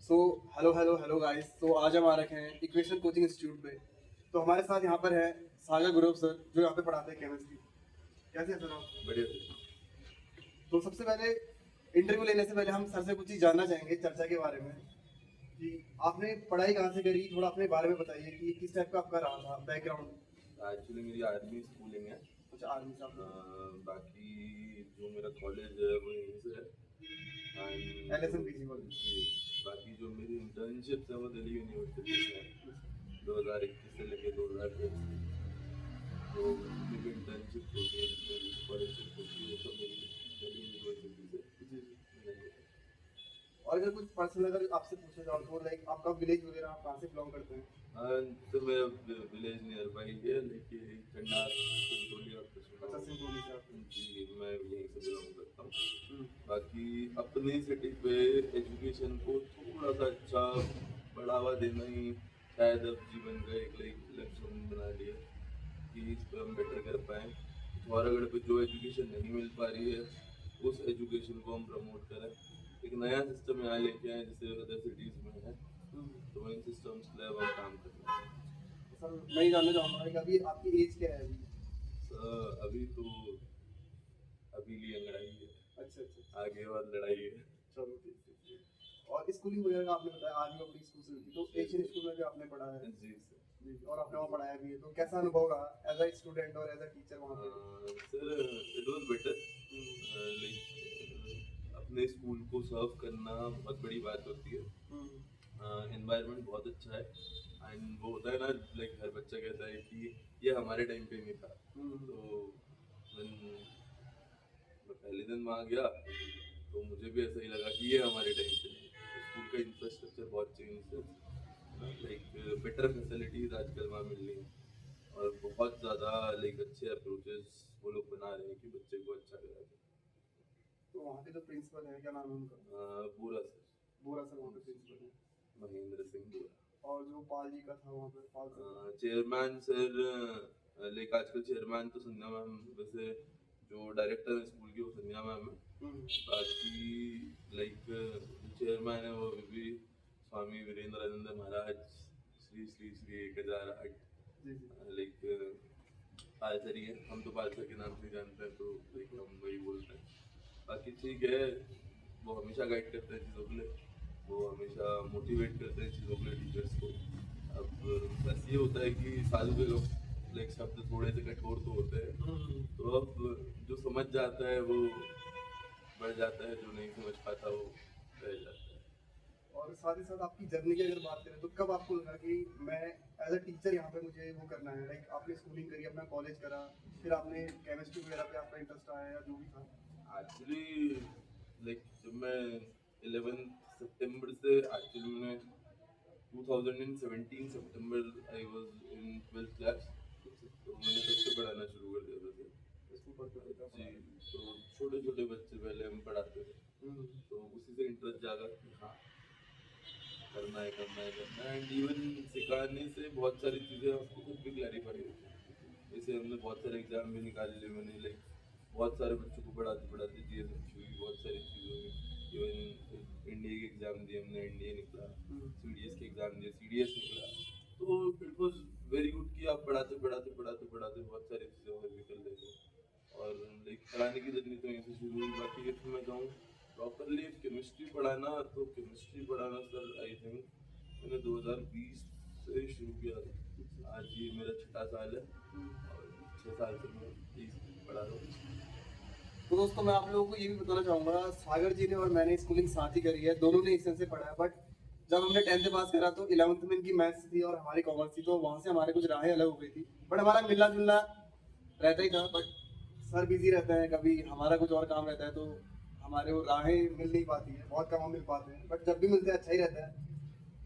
So hello hello hello guys. तो आज हम आ रखे हैं इक्वेशन कोचिंग इंस्टीट्यूट पे। तो हमारे साथ यहाँ पर है सागर गुरव सर जो यहाँ पे पढ़ाते हैं केमिस्ट्री। कैसे हैं सर आप? बढ़िया। तो सबसे पहले इंटरव्यू लेने से पहले हम सर से कुछ चीज़ जानना चाहेंगे चर्चा के बारे में कि आपने पढ़ाई कहाँ से करी, थोड़ा अपने बारे में बताइए कि किस टाइप का आपका रहा था बैकग्राउंड। एक्चुअली मेरी आर्मी स्कूलिंग है। अच्छा, आर्मी से आप बाकी जो मेरा कॉलेज है वो यहीं से है। एंड एल एस जो एम पी जी कॉलेज। जी, बाकी जो मेरी इंटर्नशिप्स है वो दिल्ली यूनिवर्सिटी से है। 2021 से लेके 2023 तो जितनी भी इंटर्नशिप होती है, जितनी भी स्कॉलरशिप होती है, वो सब मेरी दिल्ली यूनिवर्सिटी से मिली है। और अगर कुछ पर्सनल अगर आपसे पूछना चाहो तो लाइक आपका विलेज वगैरह आप कहाँ से बिलोंग करते हैं? तो मेरा विलेज नियर बाई है, लेकिन चंडाल सिंधोली आपको सुना अच्छा, होगा। सिंधुली से आप। जी, मैं यहीं से बिलोंग करता हूँ। हम्म। बाकी अपनी सिटी पे एजुकेशन को थोड़ा सा अच्छा बढ़ावा देना ही शायद अब जीवन का एक लक्ष्य बना लिया कि इस पर हम बेटर कर पाएँ। पिथौरागढ़ पे जो एजुकेशन नहीं मिल पा रही है, उस एजुकेशन को हम प्रमोट करें। एक नया सिस्टम यहाँ लेके आए जैसे अदर सिटीज़ में है, तो इन सिस्टम्स के लिए अब हम काम कर रहे हैं। सर मैं ये जानना चाहूँगा कि अभी आपकी एज क्या है अभी? अभी तो अभी लिए लड़ाई है। अच्छा अच्छा अच्छा। आगे और लड़ाई है। चलो ठीक ठीक ठीक। और स्कूलिंग वगैरह का आपने बताया आर्मी पब्लिक स्कूल से हुई, तो एशियन स्कूल में भी आपने पढ़ा है? जी सर। जी, और आपने वहाँ पढ़ाया भी है, तो कैसा अनुभव रहा एज अ स्टूडेंट और एज अ टीचर वहाँ पे? Sir it was better. Like अपने स्कूल को सर्व करना बहुत बड़ी बात होती है। एनवायरनमेंट बहुत अच्छा है। एंड वो होता है ना, लाइक हर बच्चा कहता है कि ये हमारे टाइम पे नहीं था। तो when मैं पहले दिन वहाँ गया तो मुझे भी ऐसा ही लगा कि ये हमारे टाइम पे नहीं है। स्कूल का इंफ्रास्ट्रक्चर बहुत चेंज है, लाइक बेटर फैसिलिटीज आजकल वहाँ मिल रही हैं और बहुत ज़्यादा लाइक अच्छे अप्रोचेस वो लोग बना रहे हैं कि बच्चे को अच्छा करा जाए। तो वहाँ के जो प्रिंसिपल है क्या नाम है उनका? पूरा सर। बोरा सर वहाँ पे प्रिंसिपल है। महेंद्र सिंह बोरा। और जो पाल जी का था वहाँ पे, पाल सर का? चेयरमैन सर, लाइक आजकल चेयरमैन तो संध्या मैम, वैसे जो डायरेक्टर है स्कूल की वो संध्या मैम है। बाकी लाइक चेयरमैन है वो अभी भी स्वामी वीरेंद्रानंद महाराज, श्री श्री श्री 1008। जी जी। लाइक पालसर ही है, हम तो पालसर के नाम से जानते हैं, तो लाइक हम वही बोलते हैं। बाकी ठीक है, वो हमेशा गाइड करते हैं चीज़ों के लिए, वो हमेशा मोटिवेट करते हैं चीज़ों के लिए टीचर्स को। अब बस ये होता है कि साधु के लोग लाइक शब्द थोड़े से कठोर तो होते हैं, तो अब जो समझ जाता है वो बढ़ जाता है, जो नहीं समझ पाता वो रह जाता है। और साथ ही साथ आपकी जर्नी की अगर बात करें तो कब आपको लगा कि मैं एज अ टीचर यहाँ पे मुझे वो करना है, लाइक आपने स्कूलिंग करी, अपना कॉलेज करा, फिर आपने केमिस्ट्री वगैरह पे आपका इंटरेस्ट आया या जो भी था? एक्चुअली लाइक जब मैं 11 सितंबर से एक्चुअली मैंने 2017 सितंबर I was in 12th class, तो मैंने तब से पढ़ाना शुरू कर दिया था सर। स्कूल पढ़ते थे तब जी, पढ़ा? तो छोटे छोटे बच्चे पहले हम पढ़ाते थे, तो उसी से इंटरेस्ट जागा कि हाँ करना है करना है करना है। एंड इवन सिखाने से बहुत सारी चीज़ें आपको खुद भी क्लैरिफाई होती हैं। जैसे हमने बहुत सारे एग्जाम भी निकाले लिए, मैंने लाइक बहुत सारे बच्चों को पढ़ाते पढ़ाते जी एस हुई, बहुत सारी चीज़ों में। इवन एनडीए के एग्जाम दिए हमने, एनडीए निकला। सीडीएस के एग्जाम दिए, सीडीएस निकला। तो इट वाज वेरी गुड कि आप पढ़ाते पढ़ाते पढ़ाते पढ़ाते बहुत सारी चीज़ें और निकल लेते। और लाइक पढ़ाने की जर्नी तो यहीं से शुरू हुई। बाकी इफ मैं कहूँ प्रॉपरली केमिस्ट्री पढ़ाना, तो केमिस्ट्री पढ़ाना सर आई थिंक मैंने 2020 से शुरू किया था। आज ये मेरा 6ठा साल है और 6 साल से मैं पढ़ा रहा हूँ। तो दोस्तों मैं आप लोगों को ये भी बताना चाहूँगा, सागर जी ने और मैंने स्कूलिंग साथ ही करी है, दोनों ने इस से पढ़ा है। बट जब हमने 10th पास करा तो 11th में इनकी मैथ्स थी और हमारी कॉमर्स थी, तो वहाँ से हमारे कुछ राहें अलग हो गई थी। बट हमारा मिलना जुलना रहता ही था। बट सर बिजी रहते हैं, कभी हमारा कुछ और काम रहता है, तो हमारे वो राहें मिल नहीं पाती है, बहुत कम मिल पाते हैं। बट जब भी मिलते हैं अच्छा ही रहता है।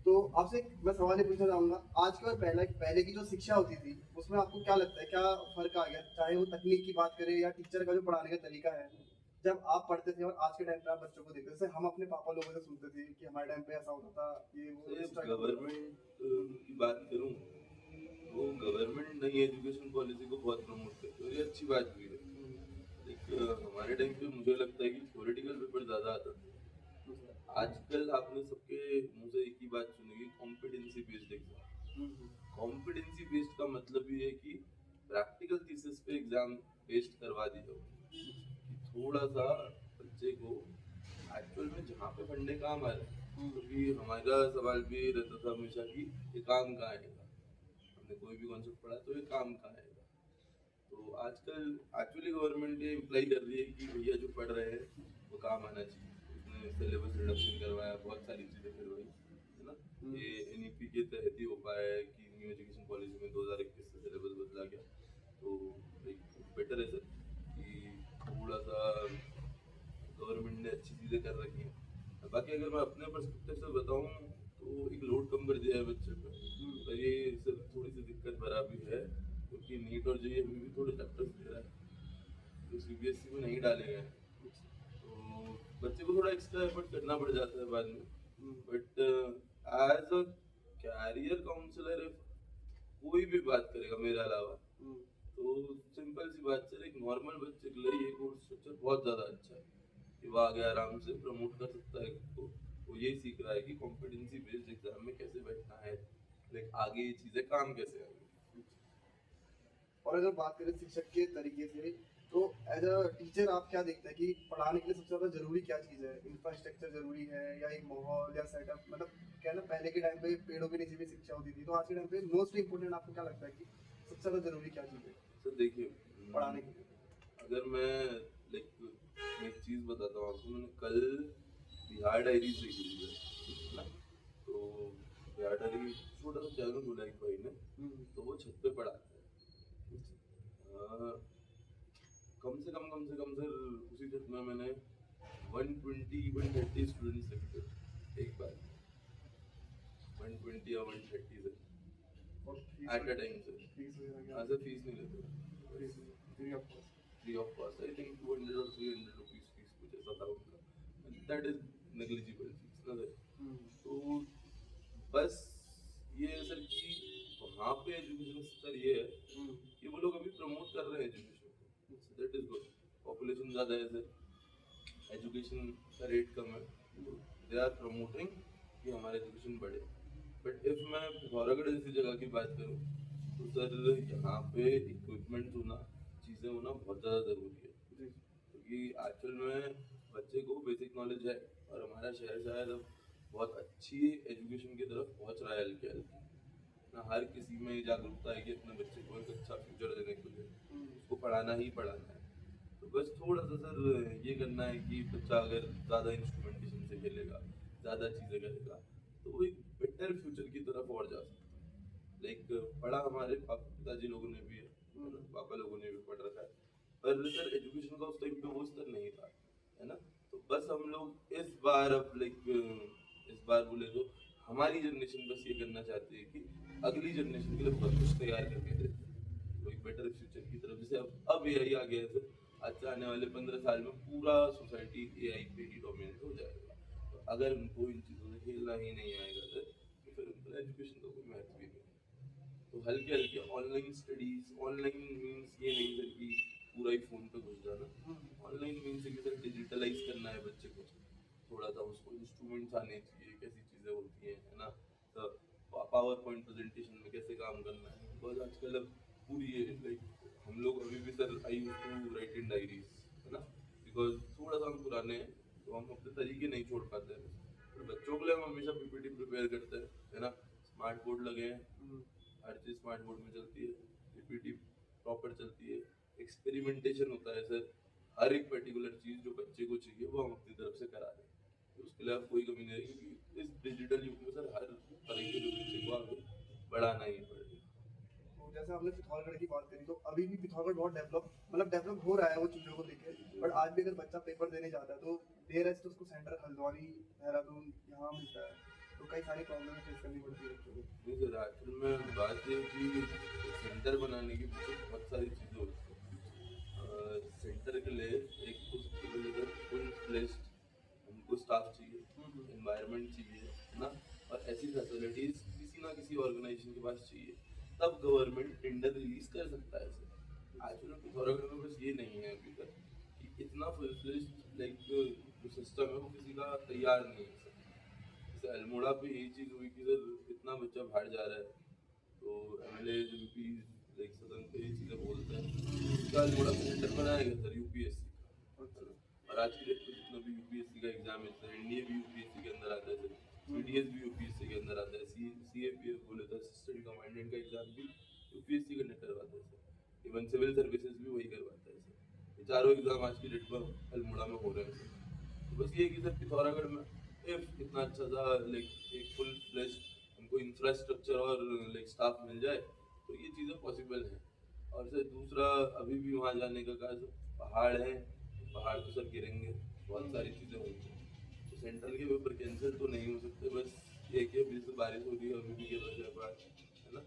तो आपसे मैं सवाल ये पूछना चाहूँगा, आज की और पहले पहले की जो शिक्षा होती थी उसमें आपको क्या लगता है, क्या फ़र्क आ गया? चाहे वो तकनीक की बात करें या टीचर का जो पढ़ाने का तरीका है, जब आप पढ़ते थे और आज के टाइम पे आप बच्चों को देखते थे। जैसे हम अपने पापा लोगों से सुनते थे कि हमारे टाइम पे ऐसा होता था, ये वो से इस टाइप का होता था। गवर्नमेंट की बात करूँ तो गवर्नमेंट नई एजुकेशन पॉलिसी को बहुत प्रमोट करती है और ये अच्छी बात भी है। लाइक हमारे टाइम पे मुझे लगता है कि थ्योरेटिकल पेपर ज़्यादा आता था, आजकल आपने सबके मुंह से एक ही बात सुनी, competency based exam. Competency based का मतलब ये है कि प्रैक्टिकल थीसिस पे एग्जाम बेस्ड करवा दी जाओ, कि थोड़ा सा बच्चे को एक्चुअल में जहाँ पे पढ़ने काम आ रहा है, क्योंकि हमारा सवाल भी रहता था हमेशा कि ये काम कहाँ आएगा, हमने कोई भी कॉन्सेप्ट पढ़ा तो ये काम कहाँ आएगा। तो आजकल एक्चुअली गवर्नमेंट ये इम्प्लाई कर रही है कि भैया जो पढ़ रहे हैं वो काम आना चाहिए। उसने सिलेबस रिडक्शन करवाया, बहुत सारी चीज़ें करवाई, है ना। ये एनईपी के तहत ही हो पाया है कि न्यू एजुकेशन पॉलिसी में 2021 से सिलेबस बदला गया। तो एक बेटर है सर कि थोड़ा सा गवर्नमेंट ने अच्छी चीज़ें कर रखी हैं। बाकी अगर मैं अपने पर्सपेक्टिव से बताऊँ तो एक लोड कम कर दिया है बच्चे पे, पर ये सर थोड़ी सी दिक्कत भरा भी है, क्योंकि नीट और जेईई अभी भी थोड़े चैप्टर्स दे रहा है जो सीबीएसई में नहीं डाले गए हैं, तो बच्चे को थोड़ा एक्स्ट्रा एफर्ट करना पड़ जाता है बाद में। But as a career counsellor कोई भी बात करेगा मेरे अलावा, तो सिंपल सी बात सर, एक नॉर्मल बच्चे के लिए ये कोर्स स्ट्रक्चर बहुत ज़्यादा अच्छा है कि वो आगे आराम से प्रमोट कर सकता है खुद को। वो ये सीख रहा है कि कॉम्पिटेंसी बेस्ड एग्जाम में कैसे बैठना है, लाइक आगे ये चीज़ें काम कैसे आएंगी। और अगर बात करें शिक्षक के तरीके से, तो एज अ टीचर आप क्या देखते हैं कि पढ़ाने के लिए सबसे ज़्यादा जरूरी क्या चीज़ है? इंफ्रास्ट्रक्चर जरूरी है या एक माहौल या सेटअप? मतलब क्या ना, पहले के टाइम पे पेड़ों के नीचे भी शिक्षा होती थी, तो आज के टाइम पे मोस्ट इम्पोर्टेंट आपको क्या लगता है कि सबसे ज़्यादा जरूरी क्या चीज़ है सर देखिए, पढ़ाने के लिए? अगर मैं लाइक मैं एक चीज़ बताता हूँ आपको, मैंने कल बिहार डायरी देखी थी है ना। तो बिहार डायरी छोटा सा चैनल खोला एक भाई ने, तो वो छत पे पढ़ाता है। कम से कम सर उसी छत में मैंने 120-130 स्टूडेंट्स देखते एक बार, 120 या 130 से एट अ टाइम सर। हाँ सर, फीस नहीं लेते, free of cost. I think 200 और 300 रुपीज फीस कुछ ऐसा था उनका, दैट इज नेग्लिजिबल फीस ना सर। तो बस ये है सर कि वहाँ पे एजुकेशन स्तर ये है कि वो लोग अभी प्रमोट कर रहे हैं एजुकेशन को, दैट इज गुड। पॉपुलेशन ज़्यादा है सर, एजुकेशन का रेट कम है, तो दे आर प्रमोटिंग कि हमारा एजुकेशन बढ़े। बट इफ मैं पिथौरागढ़ जैसी जगह की बात करूँ तो सर यहाँ पे इक्विपमेंट होना, चीज़ें होना बहुत ज़्यादा ज़रूरी है, क्योंकि एक्चुअल में बच्चे को बेसिक नॉलेज है और हमारा शहर शायद अब बहुत अच्छी एजुकेशन की तरफ पहुँच रहा है हल्के हल्के ना। हर किसी में जागरूकता है कि अपने बच्चे को एक अच्छा फ्यूचर देने के लिए उसको पढ़ाना ही पढ़ाना है। तो बस थोड़ा सा सर ये करना है कि बच्चा अगर ज़्यादा इंस्ट्रूमेंटेशन से खेलेगा, ज़्यादा चीज़ें करेगा, तो वो एक बेटर फ्यूचर की तरफ और जा सकता है। लाइक पढ़ा हमारे पिताजी लोगों ने भी है ना, पापा लोगों ने भी पढ़ रखा है, पर सर एजुकेशन का उस टाइम पे वो स्तर नहीं था, है ना। तो बस हम लोग इस बार अब लाइक इस बार बोले तो हमारी जनरेशन बस ये करना चाहती है कि अगली जनरेशन के लिए बहुत कुछ तैयार करके देते हैं, कोई बेटर फ्यूचर की तरफ। जैसे अब एआई आ गया है सर, आज से आने वाले 15 साल में पूरा सोसाइटी एआई पे ही डोमिनेट हो जाएगा। तो अगर उनको इन चीज़ों से खेलना ही नहीं आएगा सर, तो फिर उनका एजुकेशन का कोई महत्व ही नहीं है। तो हल्के हल्के ऑनलाइन स्टडीज, ऑनलाइन मीन्स ये नहीं सर कि पूरा ही फोन पे घुस जाना, ऑनलाइन मीन्स है कि सर डिजिटलाइज करना है बच्चे को, थोड़ा सा उसको इंस्ट्रूमेंट्स आने चाहिए, कैसी चीज़ें होती हैं, है ना। तो पावर पॉइंट प्रेजेंटेशन में कैसे काम करना है, बिकॉज आजकल अब पूरी ये लाइक हम लोग अभी भी sir I use to write in diaries, है ना, बिकॉज थोड़ा सा हम पुराने हैं तो हम अपने तरीके नहीं छोड़ पाते हैं। तो बच्चों के लिए हम हमेशा पीपीटी प्रिपेयर करते हैं, है ना। स्मार्ट बोर्ड लगे हैं, हर चीज़ स्मार्ट बोर्ड में चलती है, पीपीटी प्रॉपर चलती है, एक्सपेरिमेंटेशन होता है सर, हर एक पर्टिकुलर चीज़ जो बच्चे को चाहिए वो हम अपनी तरफ से करा दें, तो उसके लिए आप कोई कमी नहीं रहेगी, क्योंकि इस डिजिटल युग में सर हर तरीके के बच्चे को आगे बढ़ाना ही पड़ेगा। तो जैसे आपने पिथौरागढ़ की बात करी, तो अभी भी पिथौरागढ़ बहुत डेवलप हो रहा है वो चीज़ों को लेकर। बट आज भी अगर बच्चा पेपर देने जाता है तो देर है तो उसको सेंटर हल्द्वानी, देहरादून यहाँ मिलता है, तो कई सारी प्रॉब्लम फेस करनी पड़ती है बच्चों को। नहीं सर, एक्चुअल में बात ये है कि सेंटर बनाने की पीछे बहुत सारी चीज़ें होती हैं। सेंटर के लिए एक तो सबसे पहले सर फुल फ्लेश्ड हमको स्टाफ चाहिए, एनवायरनमेंट चाहिए, है ना, और ऐसी फैसिलिटीज़ किसी ना किसी ऑर्गेनाइजेशन के पास चाहिए, तब गवर्नमेंट टेंडर रिलीज कर सकता है सर। एक्चुअली पिथौरागढ़ में बस ये नहीं है अभी तक कि इतना फुल फ्लेश्ड लाइक जो सिस्टम है वो किसी का तैयार नहीं है सर। जैसे अल्मोड़ा पे यही चीज़ हुई कि सर इतना बच्चा बाहर जा रहा है, तो एमएलए यूपी लाइक सदन पे ये चीज़ें बोलते हैं, उसका अल्मोड़ा पे सेंटर बनाया गया सर यूपीएससी का, है ना। और आज की डेट में जितना भी यूपीएससी का एग्जाम है सर, एनडीए भी यूपीएससी के अंदर आता है सर, सीडीएस भी यूपीएससी के अंदर आता है, सीएपीएफ बोले तो असिस्टेंट कमांडेंट का एग्जाम भी यूपीएससी कंडक्ट करवाता है सर, इवन सिविल सर्विसेज भी वही करवाता है सर। ये चारों एग्जाम आज की डेट में अल्मोड़ा में हो रहे हैं सर। तो बस ये है कि सर पिथौरागढ़ में इफ इतना अच्छा सा लाइक एक फुल फ्लेश्ड हमको इंफ्रास्ट्रक्चर और लाइक स्टाफ मिल जाए तो ये चीज़ें पॉसिबल हैं। और सर दूसरा, अभी भी वहाँ जाने का काज पहाड़ है, पहाड़ तो सर गिरेंगे, बहुत सारी चीज़ें होंगी, तो सेंट्रल के पेपर कैंसिल तो नहीं हो सकते। बस ये है कि अभी जैसे बारिश हो रही है, अभी भी गिर रहा है पहाड़, है ना।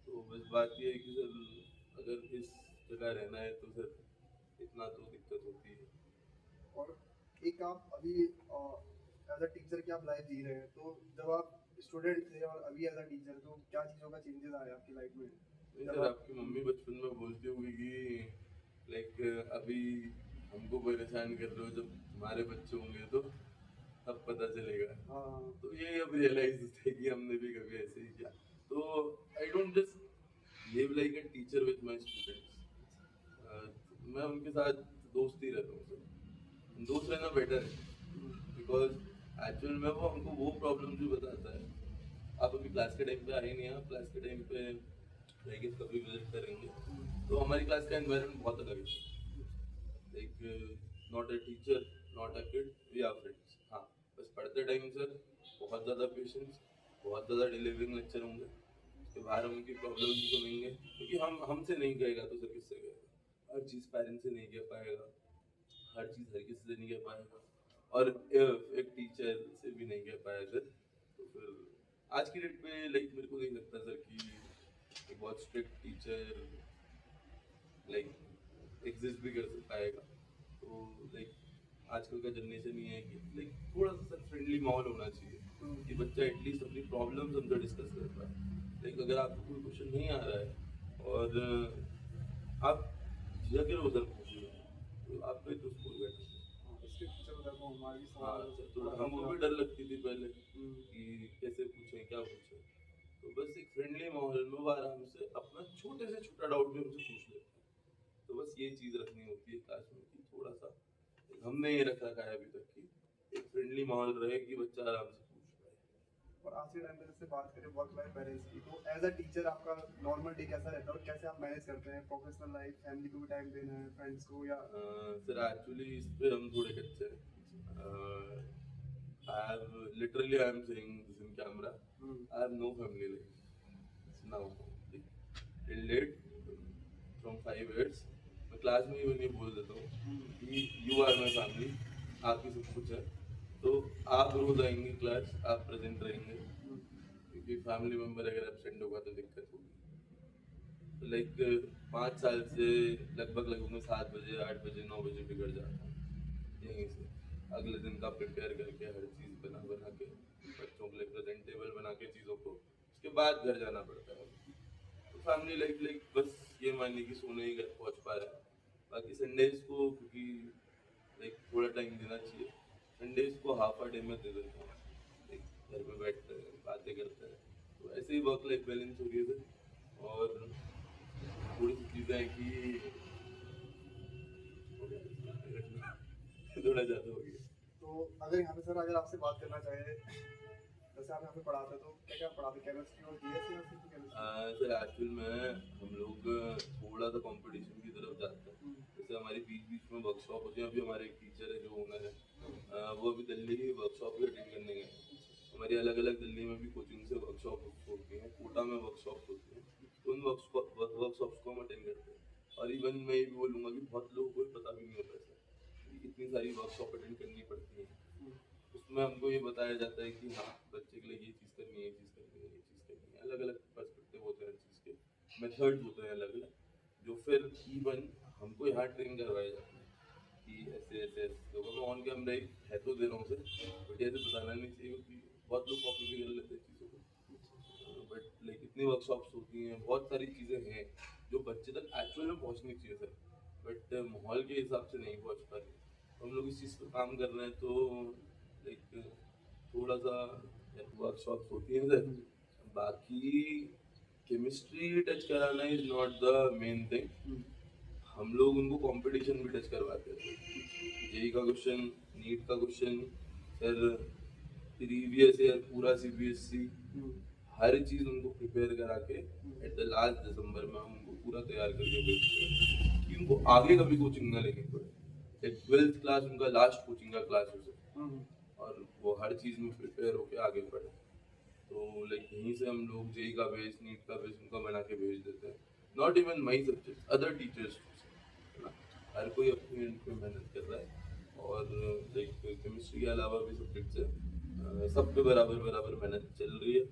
तो बस बात ये है कि सर अगर इस जगह रहना है तो सर इतना तो दिक्कत होती है। और एक आप अभी एज अ टीचर की आप लाइफ जी रहे हैं, तो जब आप स्टूडेंट थे और अभी एज अ टीचर, तो क्या चीज़ों का चेंजेस आया आपकी लाइफ में? नहीं जब सर, आप आपकी मम्मी बचपन में बोलती होगी कि लाइक अभी हमको परेशान कर रहे हो, जब तुम्हारे बच्चे होंगे तो तब पता चलेगा। हाँ। तो ये अब रियलाइज थे कि हमने भी कभी ऐसे ही किया। तो I don't just live like a teacher with my students, मैं उनके साथ दोस्त ही रहता हूँ सर। दोस्त रहना बेटर है, बिकॉज एक्चुअल में वो हमको वो प्रॉब्लम भी बताता है। आप अभी क्लास के टाइम पे आए नहीं, आप क्लास के टाइम पे लाइक कभी विजिट करेंगे तो हमारी क्लास का एनवायरनमेंट बहुत अलग है। Like not a teacher, not a kid, we are friends. हाँ, बस पढ़ते टाइम सर बहुत ज़्यादा पेशेंस, बहुत ज़्यादा डिलीवरिंग लेक्चर होंगे, उसके बाहर हम उनकी प्रॉब्लम भी सुनेंगे, क्योंकि हम हमसे नहीं कहेगा तो सर किससे कहेगा। हर चीज़ पेरेंट्स से नहीं कह पाएगा, हर चीज़ हर किसी से नहीं कह पाएगा, और एक टीचर से भी नहीं कह पाया सर। तो फिर आज की डेट में लाइक मेरे को नहीं लगता सर कि एक बहुत स्ट्रिक्ट टीचर लाइक एग्जिस्ट भी कर पाएगा। तो लाइक आजकल का जनरेशन ये है कि लाइक थोड़ा सा सर फ्रेंडली माहौल होना चाहिए कि बच्चा एटलीस्ट अपनी प्रॉब्लम्स हमसे डिस्कस कर पाए। लाइक अगर आपको कोई क्वेश्चन नहीं आ रहा है और आप झिझक रहे हो सर पूछने में, तो आप पे तो स्कूल बैठे। हाँ, इसके टीचर उधर को हमारी हाँ सवाल सर, थोड़ा थोड़ा कम हमको होगा। भी डर लगती थी पहले कि कैसे पूछें क्या पूछें। तो बस एक फ्रेंडली माहौल में वो आराम से अपना छोटे से छोटा डाउट भी हमसे पूछ लेते हैं। तो बस ये चीज़ रखनी होती है क्लास में कि थोड़ा सा हमने ये रख रखा है अभी तक कि एक फ्रेंडली माहौल रहे कि बच्चा आराम से पूछ पाए। और आज के टाइम पे जैसे बात करें वर्क लाइफ बैलेंस की, तो एज अ टीचर आपका नॉर्मल डे कैसा रहता है और कैसे आप मैनेज करते हैं प्रोफेशनल लाइफ, फैमिली को भी टाइम देना है, फ्रेंड्स को, या सर एक्चुअली इस पे हम थोड़े कच्चे हैं। I have literally, I am saying this in camera, I have no family life now till date. From 5 years मैं क्लास में ही नहीं बोल देता हूँ कि यू आर माई फैमिली, आप ही सब कुछ है। तो आप रोज आएंगे क्लास, आप प्रेजेंट रहेंगे, क्योंकि फैमिली मेम्बर अगर एबसेंट होगा तो दिक्कत होगी। तो लाइक 5 साल से लगभग लगभग मैं 7 बजे 8 बजे 9 बजे बिगड़ जाता हूँ यहीं से। अगले दिन का प्रिपेयर करके हर चीज़ बना बना के बच्चों के लिए प्रेजेंटेबल बना के चीज़ों को, उसके बाद घर जाना पड़ता है। तो फैमिली लाइफ लाइक बस ये मानिए कि सोने ही घर पहुँच पा रहा है। बाकी संडेज को क्योंकि लाइक थोड़ा टाइम देना चाहिए, संडेज को हाफ अ डे में दे देता हूँ। लाइक घर में बैठते हैं, बातें करते हैं, तो ऐसे ही वर्क लाइफ बैलेंस हो रही है सर। और थोड़ी सी चीज़ें हैं कि थोड़ा ज़्यादा हो गया। तो अगर यहाँ पे सर अगर आपसे बात करना चाहे, जैसे आप यहाँ पे पढ़ाते तो क्या क्या पढ़ाते, केमिस्ट्री और जीएस या सिर्फ केमिस्ट्री? सर एक्चुअल में हम लोग थोड़ा सा कंपटीशन की तरफ जाते हैं। जैसे हमारी बीच बीच में वर्कशॉप होती है, अभी हमारे एक टीचर है जो ओनर है, वो अभी दिल्ली की वर्कशॉप भी अटेंड करने गए हैं। हमारी अलग अलग दिल्ली में भी कोचिंग से वर्कशॉप होती हैं, कोटा में वर्कशॉप होती हैं, तो उन वर्कशॉप्स को हम अटेंड करते हैं। और इवन मैं ये भी बोलूँगा कि बहुत लोगों को पता भी नहीं होता है सर कि इतनी सारी वर्कशॉप अटेंड करनी पड़ती है। उसमें हमको ये बताया जाता है कि हाँ बच्चे के लिए ये चीज़ करनी है, ये चीज़ करनी है, ये चीज़ करनी है। अलग अलग पर्सपेक्टिव होते हैं हर चीज़ के, मेथड्स होते हैं अलग अलग, जो फिर इवन हमको यहाँ ट्रेन करवाए जाते हैं कि ऐसे ऐसे ऐसे होगा। मैं ऑन कैमरा है तो दे रहा हूँ सर, बट ऐसे बताना नहीं चाहिए क्योंकि बहुत लोग कॉपी भी कर लेते हैं चीज़ों को। बट लाइक इतनी वर्कशॉप्स होती हैं, बहुत सारी चीज़ें हैं जो बच्चे तक एक्चुअल में पहुँचनी चाहिए सर, बट माहौल के हिसाब से नहीं पहुँच पा रही। तो हम लोग इस चीज़ पर काम कर रहे हैं तो लाइक थोड़ा सा वर्कशॉप होती है सर। बाकी केमिस्ट्री टच कराना is not the main thing. हम लोग उनको कंपटीशन भी टच करवाते थे। जेई का क्वेश्चन, नीट का क्वेश्चन सर, प्रीवियस ईयर पूरा सीबीएसई, हर चीज उनको प्रिपेयर करा के एट द लास्ट दिसंबर में हम उनको पूरा तैयार करके भेजते हैं कि उनको आगे कभी कोचिंग ना लेनी पड़े। एक 12th क्लास उनका लास्ट कोचिंग का क्लास हो सके और वो हर चीज में प्रिपेयर होके आगे बढ़े। तो लाइक यहीं से हम लोग जेई का बेस, नीट का बेस उनका बना के भेज देते हैं। Not even my subject, other teachers, है ना, हर कोई अपनी एंड पे मेहनत कर रहा है। और लाइक केमिस्ट्री के अलावा भी सब्जेक्ट्स है, सब पे बराबर बराबर मेहनत चल रही है।